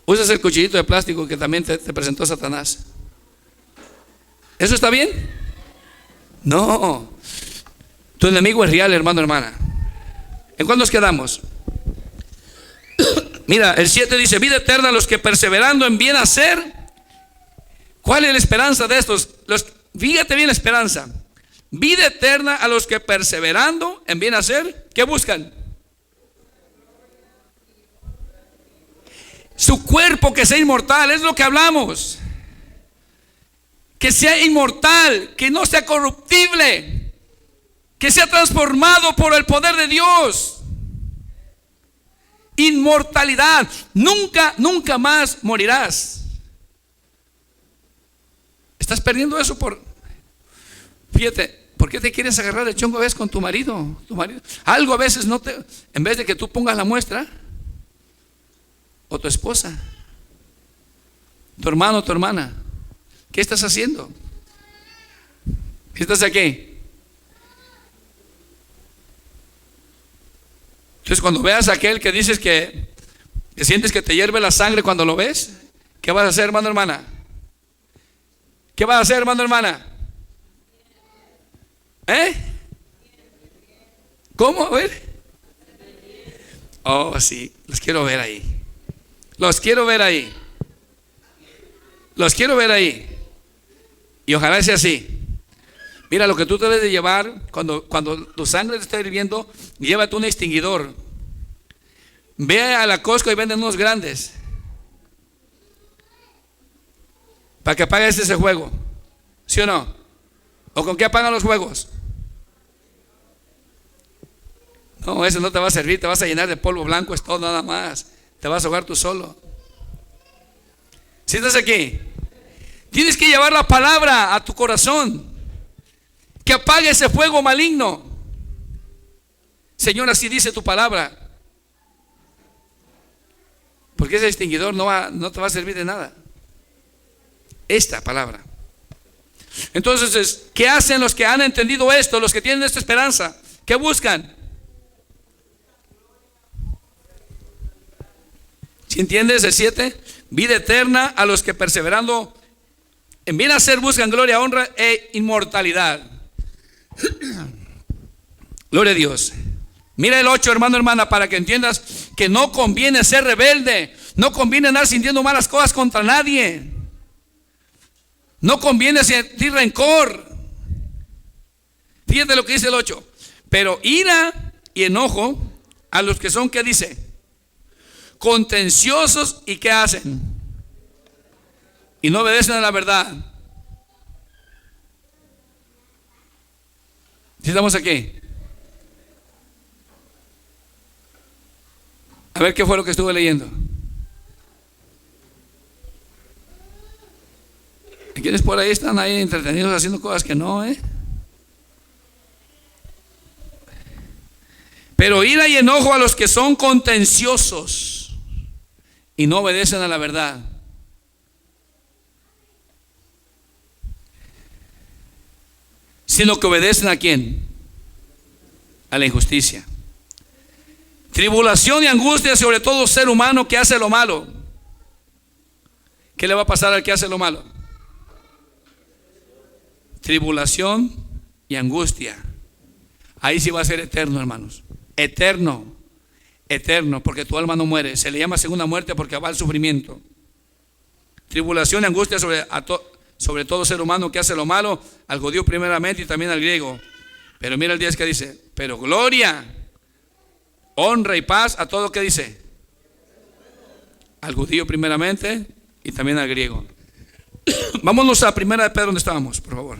Usas el cuchillito de plástico que también te presentó Satanás. ¿Eso está bien? No. Tu enemigo es real, hermano, hermana. ¿En cuál nos quedamos? Mira, el 7 dice: vida eterna a los que perseverando en bien hacer. ¿Cuál es la esperanza de estos? Fíjate bien la esperanza. Vida eterna a los que perseverando en bien hacer. ¿Qué buscan? Su cuerpo que sea inmortal, es lo que hablamos. Que sea inmortal, que no sea corruptible, que sea transformado por el poder de Dios. Inmortalidad. Nunca más morirás. Estás perdiendo eso fíjate, ¿por qué te quieres agarrar el chongo a veces con tu marido? Algo a veces en vez de que tú pongas la muestra, o tu esposa, tu hermano, tu hermana, ¿qué estás haciendo? ¿Qué estás aquí? Entonces cuando veas a aquel que dices que sientes que te hierve la sangre cuando lo ves, ¿qué vas a hacer, hermano, hermana? ¿Qué vas a hacer, hermano, hermana? ¿Cómo? A ver. Oh, sí, los quiero ver ahí. Los quiero ver ahí. Los quiero ver ahí. Y ojalá sea así. Mira, lo que tú debes de llevar cuando tu sangre te está hirviendo, llévate un extinguidor. Ve a la Costco y venden unos grandes. para que apagues ese juego. ¿Sí o no? ¿O con qué apagan los juegos? No, eso no te va a servir, te vas a llenar de polvo blanco, es todo nada más. Te vas a ahogar tú solo. ¿Sí estás aquí? Tienes que llevar la palabra a tu corazón, que apague ese fuego maligno. Señor, así dice tu palabra. Porque ese extinguidor no te va a servir de nada. Esta palabra. Entonces, ¿qué hacen los que han entendido esto? Los que tienen esta esperanza. ¿Qué buscan? ¿Sí entiendes el 7? Vida eterna a los que perseverando en bien hacer buscan gloria, honra e inmortalidad. Gloria a Dios. Mira el 8, hermano, hermana, para que entiendas que no conviene ser rebelde. No conviene andar sintiendo malas cosas contra nadie. No conviene sentir rencor. Fíjate lo que dice el 8. Pero ira y enojo a los que son, ¿qué dice? Contenciosos, ¿y qué hacen? Y no obedecen a la verdad. ¿Sí estamos aquí? A ver qué fue lo que estuve leyendo. ¿Quiénes por ahí están ahí entretenidos haciendo cosas que no, Pero ira y enojo a los que son contenciosos y no obedecen a la verdad. Sino que obedecen ¿a quién? A la injusticia. Tribulación y angustia sobre todo ser humano que hace lo malo. ¿Qué le va a pasar al que hace lo malo? Tribulación y angustia. Ahí sí va a ser eterno, hermanos. Eterno, eterno, porque tu alma no muere. Se le llama segunda muerte porque va al sufrimiento. Tribulación y angustia sobre todo ser humano que hace lo malo, al judío primeramente y también al griego. Pero mira el 10 que dice, pero gloria, honra y paz a todo, que dice, al judío primeramente y también al griego. Vámonos a primera de Pedro, donde estábamos, por favor.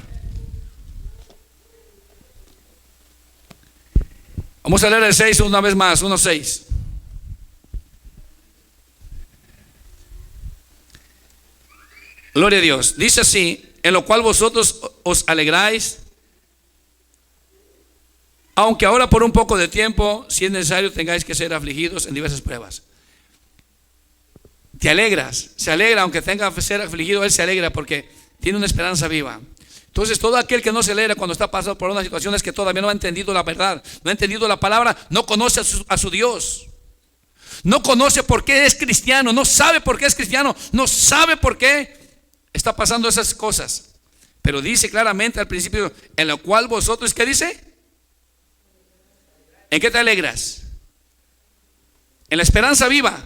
Vamos a leer el 6 una vez más, 1:6. Gloria a Dios. Dice así, en lo cual vosotros os alegráis, aunque ahora por un poco de tiempo, si es necesario, tengáis que ser afligidos en diversas pruebas. Te alegras, se alegra, aunque tenga que ser afligido, él se alegra porque tiene una esperanza viva. Entonces todo aquel que no se alegra cuando está pasando por una situación es que todavía no ha entendido la verdad, no ha entendido la palabra, no conoce a su Dios, no conoce por qué es cristiano, no sabe por qué es cristiano, no sabe por qué está pasando esas cosas. Pero dice claramente al principio, en lo cual vosotros, ¿qué dice? ¿En qué te alegras? En la esperanza viva.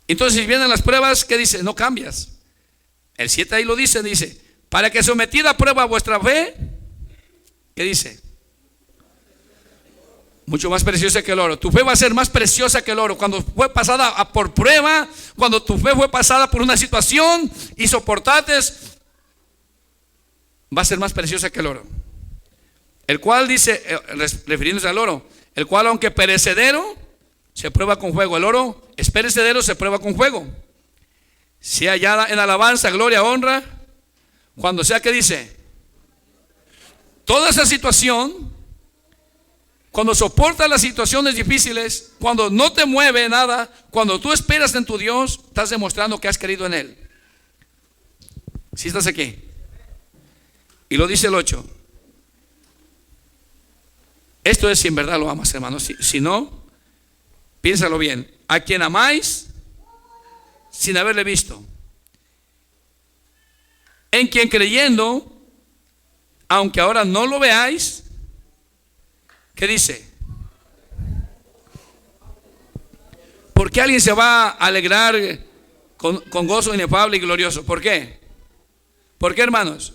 Entonces si vienen las pruebas, ¿qué dice? No cambias. El 7 ahí lo dice, para que sometida a prueba vuestra fe, ¿qué dice? Mucho más preciosa que el oro. Tu fe va a ser más preciosa que el oro. Cuando fue pasada por prueba, cuando tu fe fue pasada por una situación y soportaste, va a ser más preciosa que el oro. El cual dice, refiriéndose al oro, el cual aunque perecedero, se prueba con fuego. El oro es perecedero, se prueba con fuego. Sea hallada en alabanza, gloria, honra, cuando sea, que dice, toda esa situación, cuando soportas las situaciones difíciles, cuando no te mueve nada, cuando tú esperas en tu Dios, estás demostrando que has creído en Él. ¿Sí estás aquí? Y lo dice el 8. Esto es si en verdad lo amas, hermanos. Si no, piénsalo bien. A quien amáis sin haberle visto, en quien creyendo, aunque ahora no lo veáis, ¿qué dice? ¿Por qué alguien se va a alegrar con gozo inefable y glorioso? ¿Por qué? ¿Por qué, hermanos?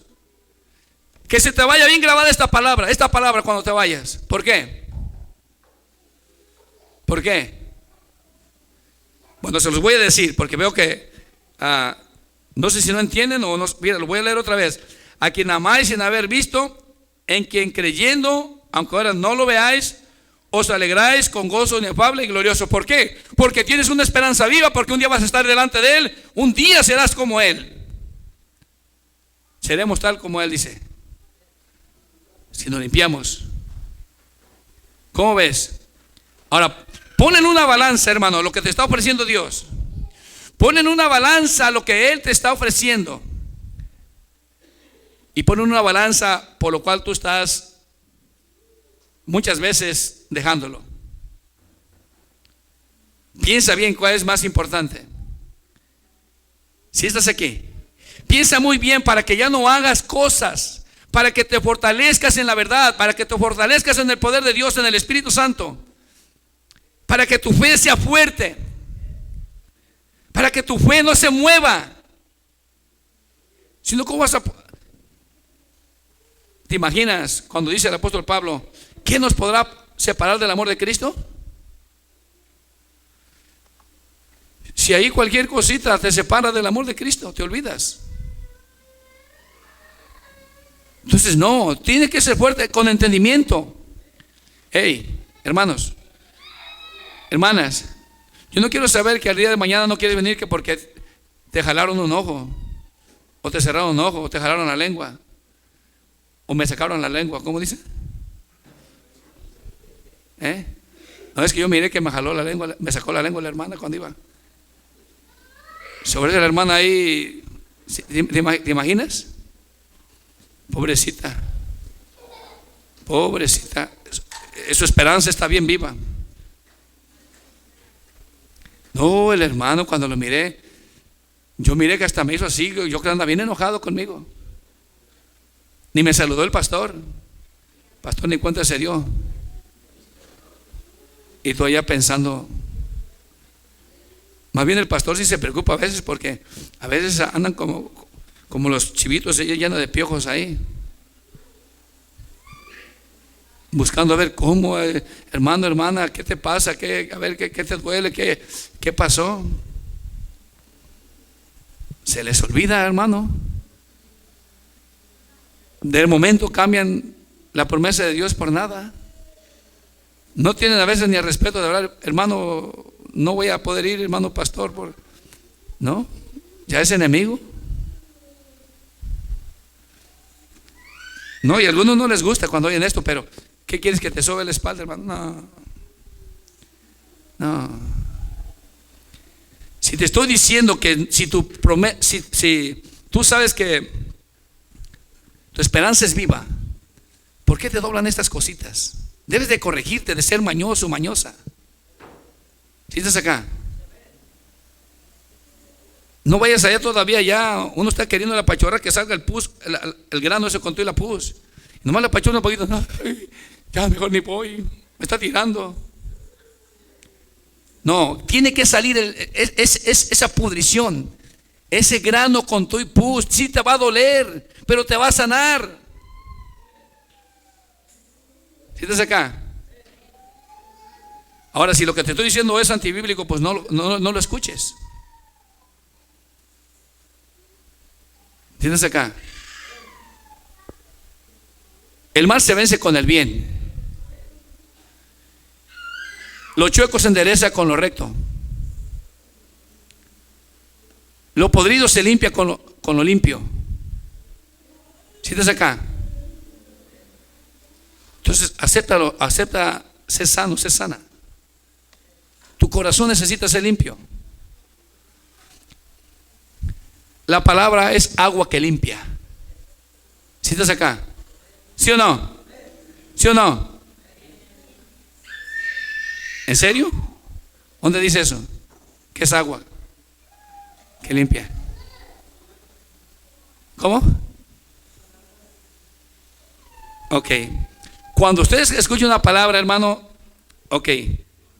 Que se te vaya bien grabada esta palabra cuando te vayas. ¿Por qué? ¿Por qué? Bueno, se los voy a decir porque veo que No sé si no entienden o no. Mira, lo voy a leer otra vez. A quien amáis sin haber visto, en quien creyendo, aunque ahora no lo veáis, os alegráis con gozo inefable y glorioso. ¿Por qué? Porque tienes una esperanza viva, porque un día vas a estar delante de Él, un día serás como Él. Seremos tal como Él dice, si nos limpiamos. ¿Cómo ves? Ahora, pon en una balanza, hermano, lo que te está ofreciendo Dios. Pon en una balanza lo que Él te está ofreciendo. Y pon en una balanza por lo cual tú estás muchas veces dejándolo. Piensa bien cuál es más importante. Si estás aquí, piensa muy bien para que ya no hagas cosas, para que te fortalezcas en la verdad, para que te fortalezcas en el poder de Dios, en el Espíritu Santo, para que tu fe sea fuerte, para que tu fe no se mueva. Si no, ¿cómo vas a? ¿Te imaginas cuando dice el apóstol Pablo, ¿qué nos podrá separar del amor de Cristo? Si ahí cualquier cosita te separa del amor de Cristo, te olvidas. Entonces no, tiene que ser fuerte con entendimiento. Hey, hermanos, hermanas, yo no quiero saber que al día de mañana no quieres venir que porque te jalaron un ojo, o te cerraron un ojo, o te jalaron la lengua, o me sacaron la lengua. ¿Cómo dice? No, es que yo miré que me jaló la lengua, me sacó la lengua la hermana cuando iba. Sobre la hermana ahí, ¿te imaginas? Pobrecita, pobrecita, su esperanza está bien viva. No, el hermano cuando lo miré, yo miré que hasta me hizo así, yo creo que anda bien enojado conmigo. Ni me saludó el pastor ni cuenta se dio. Y tú allá pensando, más bien el pastor sí se preocupa a veces, porque a veces andan como los chivitos, ella llena de piojos ahí, buscando a ver cómo, hermano, hermana, ¿qué te pasa? A ver, ¿qué te duele? ¿Qué pasó? Se les olvida, hermano. Del momento cambian la promesa de Dios por nada. No tienen a veces ni el respeto de hablar, hermano, no voy a poder ir, hermano pastor, no, ya es enemigo. No, y a algunos no les gusta cuando oyen esto, pero ¿qué quieres, que te sobe la espalda, hermano? No. Si te estoy diciendo que si tú sabes que tu esperanza es viva, ¿por qué te doblan estas cositas? Debes de corregirte, de ser mañoso, mañosa. ¿Sí estás acá? No vayas allá todavía, ya uno está queriendo la pachorra que salga el pus, el grano ese con todo y la pus. Y nomás la pachorra un poquito, no, ya mejor ni voy, me está tirando. No, tiene que salir esa pudrición, ese grano con todo y pus. Sí te va a doler, pero te va a sanar. ¿Sí estás acá? Ahora, si lo que te estoy diciendo es antibíblico, pues no lo escuches. ¿Tienes acá? El mal se vence con el bien. Lo chueco se endereza con lo recto. Lo podrido se limpia con lo limpio. ¿Sí estás acá? Entonces, acéptalo, acepta, sé sano, sé sana. Tu corazón necesita ser limpio. La palabra es agua que limpia. ¿Sí estás acá? ¿Sí o no? ¿Sí o no? ¿En serio? ¿Dónde dice eso? ¿Qué es agua que limpia? ¿Cómo? Ok. Cuando ustedes escuchen una palabra, hermano, ok,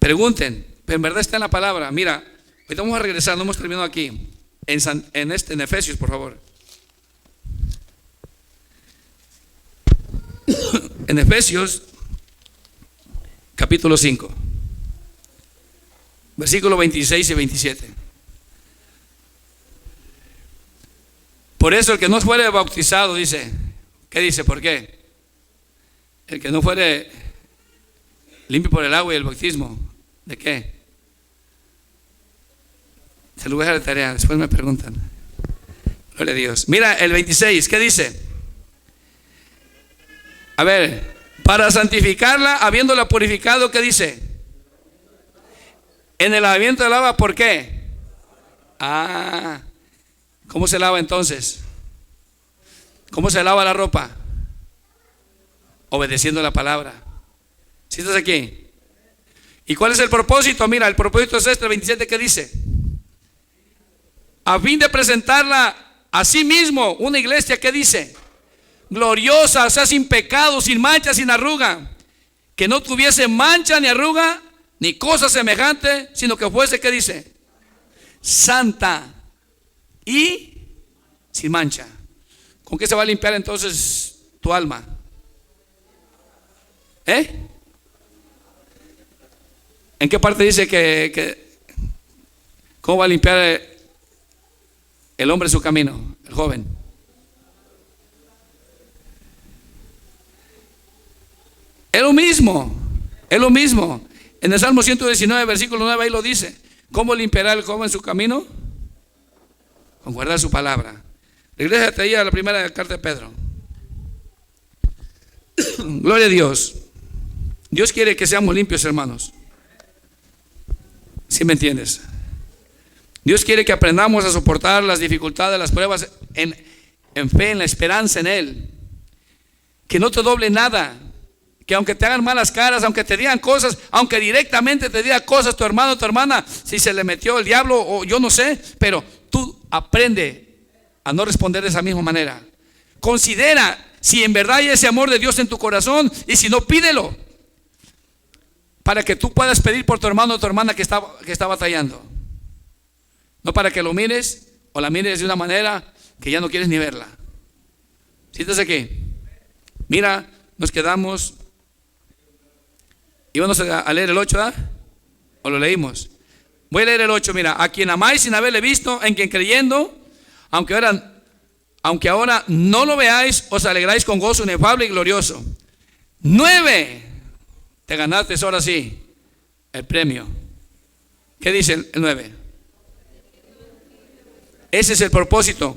pregunten, pero en verdad está en la palabra. Mira, ahorita vamos a regresar, no hemos terminado aquí. En Efesios, por favor. En Efesios, capítulo 5, versículo 26 y 27. Por eso el que no fuere bautizado, dice, ¿qué dice? ¿Por qué? El que no fuere limpio por el agua y el bautismo, ¿de qué? Se lo voy a dejar de tarea, después me preguntan. Gloria a Dios. Mira el 26, ¿qué dice? A ver, para santificarla, habiéndola purificado, ¿qué dice? En el lavamiento del agua, ¿por qué? ¿Cómo se lava entonces? ¿Cómo se lava la ropa? Obedeciendo la palabra. ¿Sí estás aquí? ¿Y cuál es el propósito? Mira, el propósito es este, el 27, ¿qué dice? A fin de presentarla a sí mismo, una iglesia, ¿qué dice? Gloriosa, o sea, sin pecado, sin mancha, sin arruga, que no tuviese mancha ni arruga, ni cosa semejante, sino que fuese, ¿qué dice? Santa y sin mancha. ¿Con qué se va a limpiar entonces tu alma? ¿En qué parte dice que cómo va a limpiar el hombre su camino, el joven? Es lo mismo, es lo mismo. En el Salmo 119, versículo 9, ahí lo dice. ¿Cómo limpiará el joven su camino? Con guardar su palabra. La iglesia traía la primera carta de Pedro. Gloria a Dios. Dios quiere que seamos limpios, hermanos. ¿Sí me entiendes? Dios quiere que aprendamos a soportar las dificultades, las pruebas en fe, en la esperanza en Él. Que no te doble nada. Que aunque te hagan malas caras, aunque te digan cosas, aunque directamente te diga cosas tu hermano, tu hermana, si se le metió el diablo o yo no sé, pero tú aprende a no responder de esa misma manera. Considera si en verdad hay ese amor de Dios en tu corazón, y si no, pídelo para que tú puedas pedir por tu hermano o tu hermana que está batallando. No para que lo mires o la mires de una manera que ya no quieres ni verla. ¿Sí estás aquí? Mira, nos quedamos. Íbamos a leer el 8, ¿verdad? ¿O lo leímos? Voy a leer el 8, mira. A quien amáis sin haberle visto, en quien creyendo, aunque ahora no lo veáis, os alegráis con gozo inefable y glorioso. 9. Te ganaste ahora sí el premio. ¿Qué dice el 9? Ese es el propósito.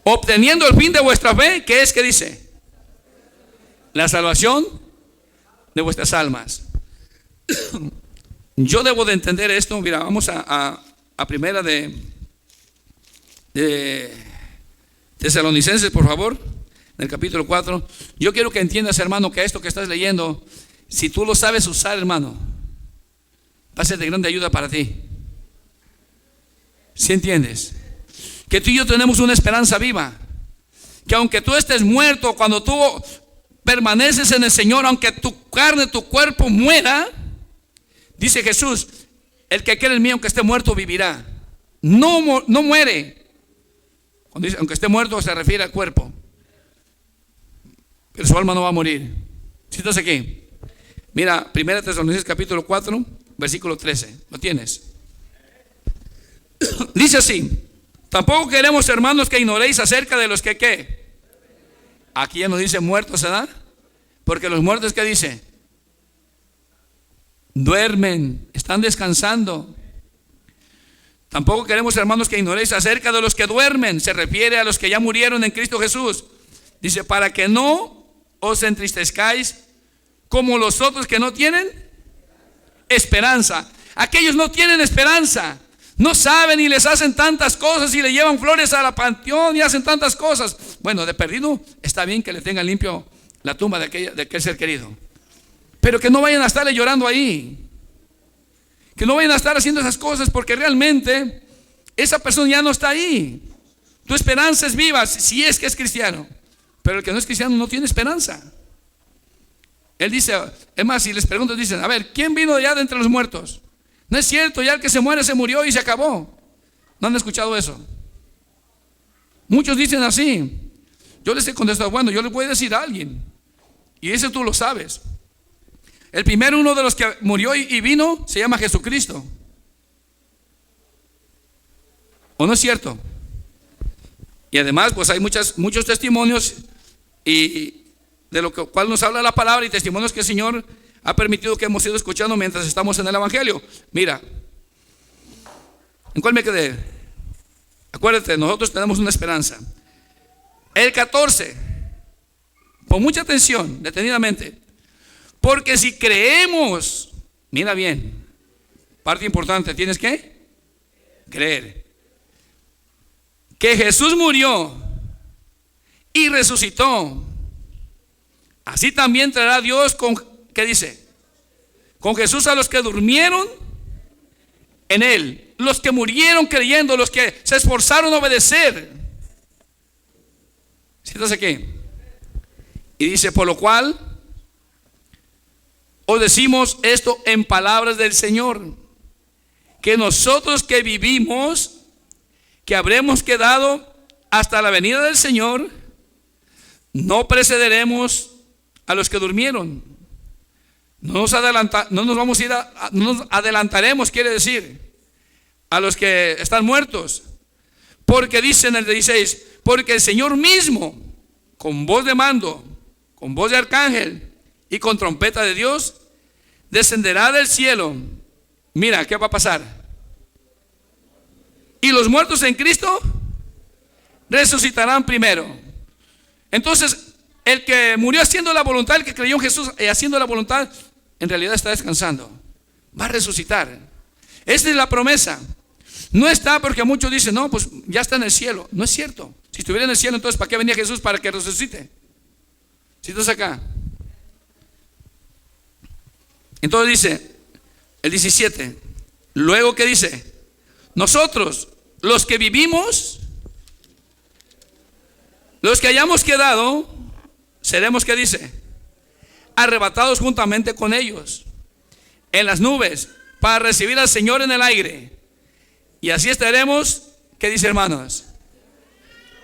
Obteniendo el fin de vuestra fe, ¿qué es? ¿Qué dice? La salvación de vuestras almas. Yo debo de entender esto. Mira, vamos a primera de Tesalonicenses, por favor, en el capítulo 4. Yo quiero que entiendas, hermano, que esto que estás leyendo, si tú lo sabes usar, hermano, va a ser de grande ayuda para ti. ¿Sí entiendes? Que tú y yo tenemos una esperanza viva. Que aunque tú estés muerto, cuando tú permaneces en el Señor, aunque tu carne, tu cuerpo muera, dice Jesús, el que cree en mí, aunque esté muerto, vivirá. No muere. Cuando dice, aunque esté muerto, se refiere al cuerpo. Pero su alma no va a morir. ¿Sí estás aquí? Mira, 1 Tesalonicenses capítulo 4, versículo 13. ¿Lo tienes? Dice así: tampoco queremos, hermanos, que ignoréis acerca de los que ¿qué? Aquí ya nos dice muertos, ¿verdad? Porque los muertos, ¿qué dice? Duermen, están descansando. Tampoco queremos, hermanos, que ignoréis acerca de los que duermen. Se refiere a los que ya murieron en Cristo Jesús. Dice, para que no os entristezcáis como los otros que no tienen esperanza. Aquellos no tienen esperanza. No saben y les hacen tantas cosas y le llevan flores a la panteón y hacen tantas cosas. Bueno, de perdido está bien que le tengan limpio la tumba de aquel ser querido. Pero que no vayan a estarle llorando ahí. Que no vayan a estar haciendo esas cosas, porque realmente esa persona ya no está ahí. Tu esperanza es viva si es que es cristiano. Pero el que no es cristiano no tiene esperanza. Él dice, es más, si les pregunto, dicen, a ver, ¿quién vino ya de entre los muertos? No es cierto, ya el que se muere se murió y se acabó. ¿No han escuchado eso? Muchos dicen así. Yo les he contestado, bueno, yo les voy a decir a alguien, y ese tú lo sabes. El primero, uno de los que murió y vino, se llama Jesucristo. ¿O no es cierto? Y además, pues hay muchos testimonios y de lo cual nos habla la palabra y testimonios que el Señor ha permitido que hemos ido escuchando mientras estamos en el Evangelio. Mira, ¿en cuál me quedé? Acuérdate, nosotros tenemos una esperanza. El 14, pon mucha atención, detenidamente. Porque si creemos, mira bien, parte importante, tienes que creer que Jesús murió y resucitó, así también traerá Dios con, ¿qué dice? Con Jesús a los que durmieron en Él, los que murieron creyendo, los que se esforzaron a obedecer. ¿Sí estás aquí? Y dice, por lo cual os decimos esto en palabras del Señor, que nosotros que vivimos, que habremos quedado hasta la venida del Señor, no precederemos a los que durmieron. No nos adelantaremos, quiere decir, a los que están muertos. Porque dice en el 16, porque el Señor mismo, con voz de mando, con voz de arcángel y con trompeta de Dios, descenderá del cielo. Mira, ¿qué va a pasar? Y los muertos en Cristo resucitarán primero. Entonces, el que murió haciendo la voluntad, el que creyó en Jesús haciendo la voluntad, en realidad está descansando. Va a resucitar. Esta es la promesa. No está porque muchos dicen, no, pues ya está en el cielo. No es cierto. Si estuviera en el cielo, entonces ¿para qué venía Jesús? Para que resucite. Si estás acá. Entonces dice, el 17, luego que dice, nosotros, los que vivimos, los que hayamos quedado, seremos, ¿qué dice? Arrebatados juntamente con ellos en las nubes para recibir al Señor en el aire. Y así estaremos, ¿qué dice, hermanos?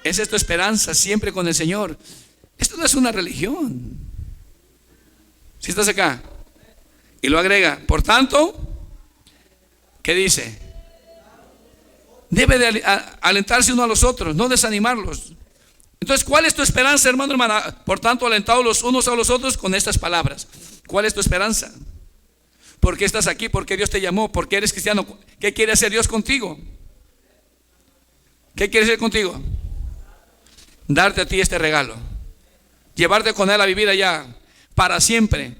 Esa es tu esperanza siempre con el Señor. Esto no es una religión. Si estás acá. Y lo agrega, por tanto, ¿qué dice? Debe de alentarse uno a los otros, no desanimarlos. Entonces, ¿cuál es tu esperanza, hermano, hermana? Por tanto, alentados los unos a los otros con estas palabras. ¿Cuál es tu esperanza? ¿Por qué estás aquí? ¿Por qué Dios te llamó? ¿Por qué eres cristiano? ¿Qué quiere hacer Dios contigo? ¿Qué quiere hacer contigo? Darte a ti este regalo, llevarte con Él a vivir allá para siempre.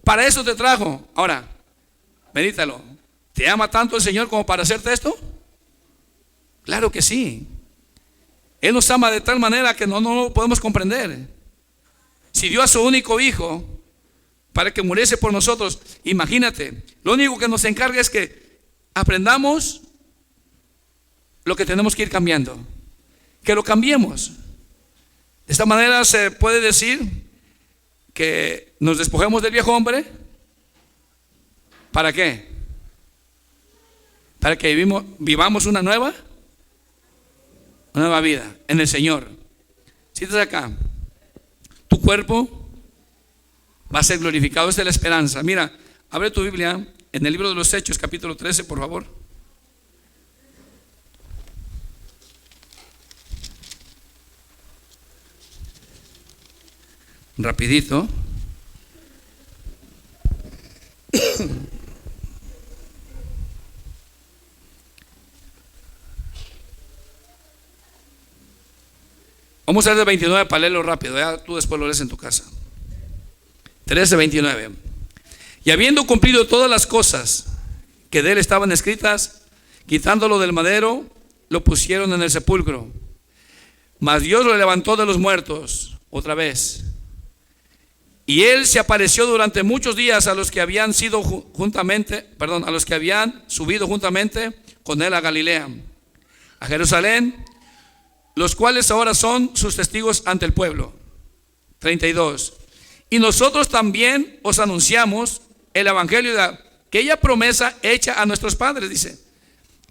Para eso te trajo. Ahora, medítalo. ¿Te ama tanto el Señor como para hacerte esto? Claro que sí. Él nos ama de tal manera que no lo podemos comprender. Si dio a su único hijo para que muriese por nosotros, imagínate, lo único que nos encarga es que aprendamos lo que tenemos que ir cambiando, que lo cambiemos. De esta manera se puede decir que nos despojemos del viejo hombre. ¿Para qué? Para que vivamos una nueva vida en el Señor. Si estás acá, tu cuerpo va a ser glorificado. Esta es la esperanza. Mira, abre tu Biblia en el libro de los Hechos, capítulo 13, por favor. Rapidito. Vamos a leer de 29 para leerlo rápido, ya tú después lo lees en tu casa. 13:29. Y habiendo cumplido todas las cosas que de él estaban escritas, quitándolo del madero, lo pusieron en el sepulcro. Mas Dios lo levantó de los muertos otra vez. Y él se apareció durante muchos días a los que habían subido juntamente con él a Galilea, a Jerusalén, los cuales ahora son sus testigos ante el pueblo. 32. Y nosotros también os anunciamos el evangelio de aquella promesa hecha a nuestros padres, dice,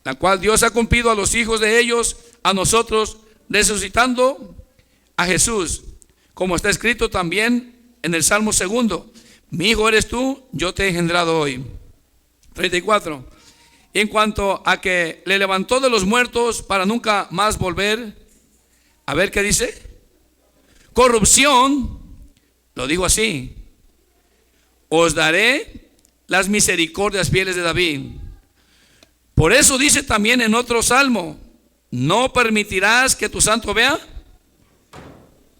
la cual Dios ha cumplido a los hijos de ellos, a nosotros, resucitando a Jesús, como está escrito también en el Salmo 2: mi hijo eres tú, yo te he engendrado hoy. 34. En cuanto a que le levantó de los muertos para nunca más volver A ver qué dice. Corrupción, lo digo así. Os daré las misericordias fieles de David. Por eso dice también en otro salmo: no permitirás que tu santo vea.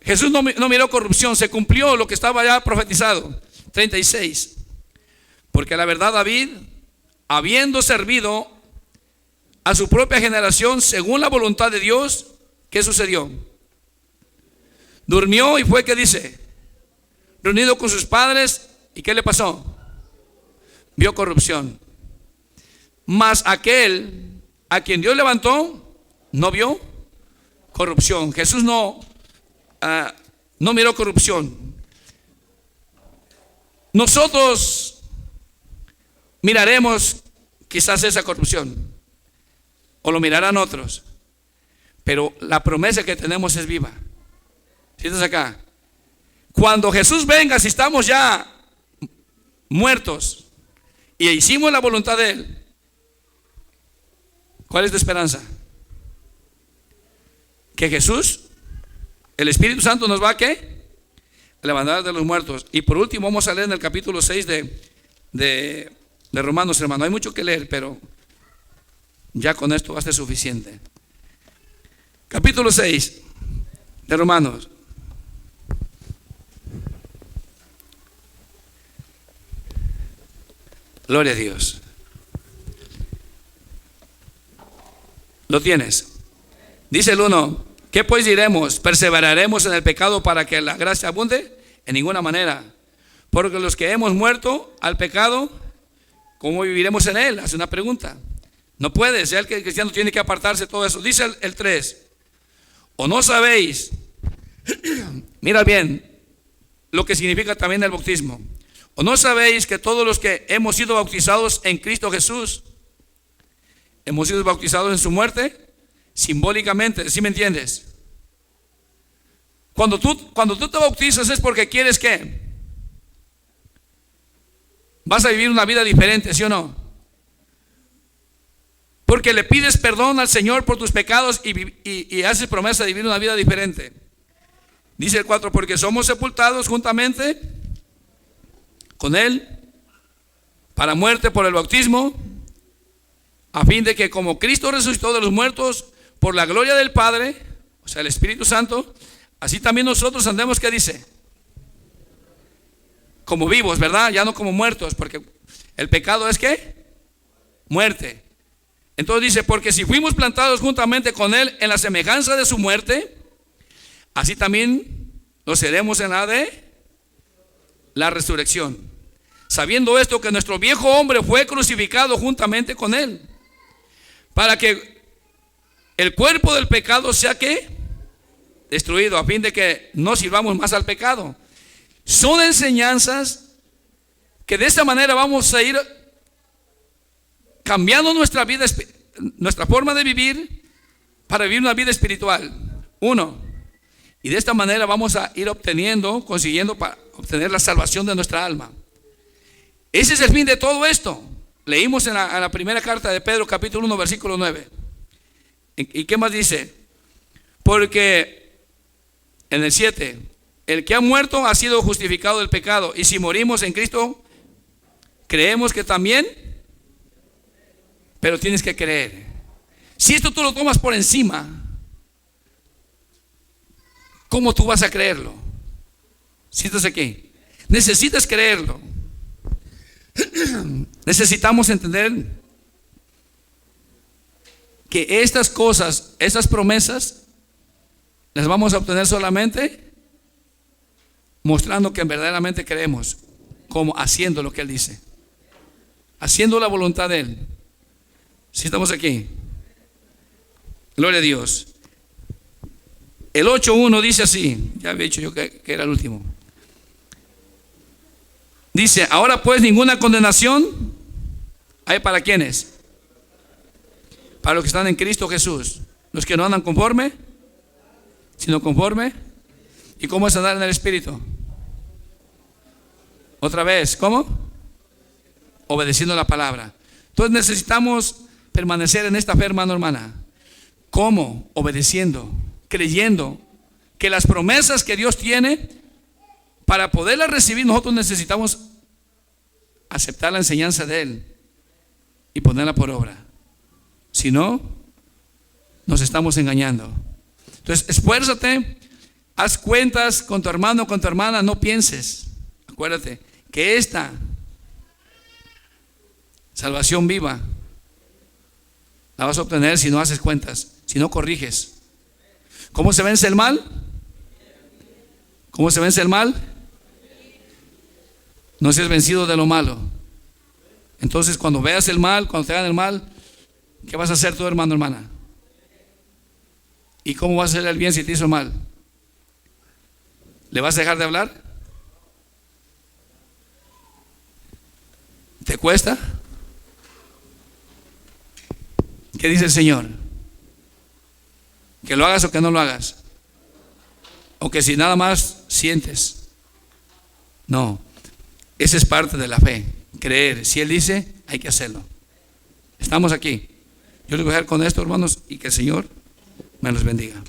Jesús no miró corrupción, se cumplió lo que estaba ya profetizado. 36. Porque la verdad David, habiendo servido a su propia generación según la voluntad de Dios, ¿qué sucedió? Durmió y fue, ¿qué dice? Reunido con sus padres, ¿y qué le pasó? Vio corrupción. Mas aquel a quien Dios levantó no vio corrupción. Jesús no miró corrupción. Nosotros miraremos quizás esa corrupción, o lo mirarán otros, pero la promesa que tenemos es viva. ¿Sí estás acá? Cuando Jesús venga, si estamos ya muertos y hicimos la voluntad de Él, ¿cuál es tu esperanza? Que Jesús, el Espíritu Santo, nos va a ¿qué? A levantar de los muertos. Y por último vamos a leer en el capítulo 6 de Romanos, hermano. Hay mucho que leer, pero ya con esto va a ser suficiente. Capítulo 6 de Romanos. Gloria a Dios. ¿Lo tienes? Dice el 1: ¿qué pues diremos? ¿Perseveraremos en el pecado para que la gracia abunde? En ninguna manera. Porque los que hemos muerto al pecado, ¿cómo viviremos en él? Hace una pregunta. No puede ser que el cristiano tiene que apartarse de todo eso. Dice el 3: ¿o no sabéis? Mira bien lo que significa también el bautismo. ¿O no sabéis que todos los que hemos sido bautizados en Cristo Jesús, hemos sido bautizados en su muerte? Simbólicamente, ¿sí me entiendes? Cuando tú te bautizas es porque quieres ¿qué? Vas a vivir una vida diferente, ¿sí o no? Porque le pides perdón al Señor por tus pecados y haces promesa de vivir una vida diferente. Dice el 4: porque somos sepultados juntamente con Él para muerte por el bautismo, a fin de que como Cristo resucitó de los muertos por la gloria del Padre, o sea el Espíritu Santo, así también nosotros andemos, ¿qué dice? Como vivos, ¿verdad? Ya no como muertos, porque el pecado es ¿qué? Muerte. Entonces dice: porque si fuimos plantados juntamente con Él en la semejanza de su muerte, así también lo seremos en la de la resurrección. Sabiendo esto, que nuestro viejo hombre fue crucificado juntamente con Él, para que el cuerpo del pecado sea ¿qué? Destruido, a fin de que no sirvamos más al pecado. Son enseñanzas que de esta manera vamos a ir cambiando nuestra vida, nuestra forma de vivir, para vivir una vida espiritual. 1. Y de esta manera vamos a ir consiguiendo para obtener la salvación de nuestra alma. Ese es el fin de todo esto. Leímos en la primera carta de Pedro, capítulo 1, versículo 9. ¿Y qué más dice? Porque en el 7: el que ha muerto ha sido justificado del pecado, y si morimos en Cristo, creemos que también, pero tienes que creer. Si esto tú lo tomas por encima, ¿cómo tú vas a creerlo? Si estás aquí, necesitas creerlo. Necesitamos entender que estas cosas, estas promesas, las vamos a obtener solamente mostrando que verdaderamente creemos, como haciendo lo que Él dice, haciendo la voluntad de Él. Si estamos aquí, gloria a Dios. El 8:1 dice así, ya había dicho yo que era el último. Dice: ahora pues ninguna condenación hay para quienes, para los que están en Cristo Jesús, los que no andan conforme, sino conforme. ¿Y cómo es andar en el Espíritu? Otra vez, ¿cómo? Obedeciendo la palabra. Entonces necesitamos permanecer en esta fe, hermano, hermana. ¿Cómo? Obedeciendo. creyendo que las promesas que Dios tiene, para poderlas recibir, nosotros necesitamos aceptar la enseñanza de Él y ponerla por obra. Si no, nos estamos engañando. Entonces, esfuérzate, haz cuentas con tu hermano o con tu hermana, no pienses. Acuérdate que esta salvación viva la vas a obtener si no haces cuentas, si no corriges. ¿Cómo se vence el mal? ¿Cómo se vence el mal? No seas vencido de lo malo. Entonces, cuando veas el mal, cuando te hagan el mal, ¿qué vas a hacer tú, hermano, hermana? ¿Y cómo vas a hacer el bien si te hizo mal? ¿Le vas a dejar de hablar? ¿Te cuesta? ¿Qué dice el Señor? ¿Que lo hagas o que no lo hagas? ¿O que si nada más sientes? No, esa es parte de la fe, creer. Si Él dice, hay que hacerlo. Estamos aquí. Yo les voy a dejar con esto, hermanos, y que el Señor me los bendiga.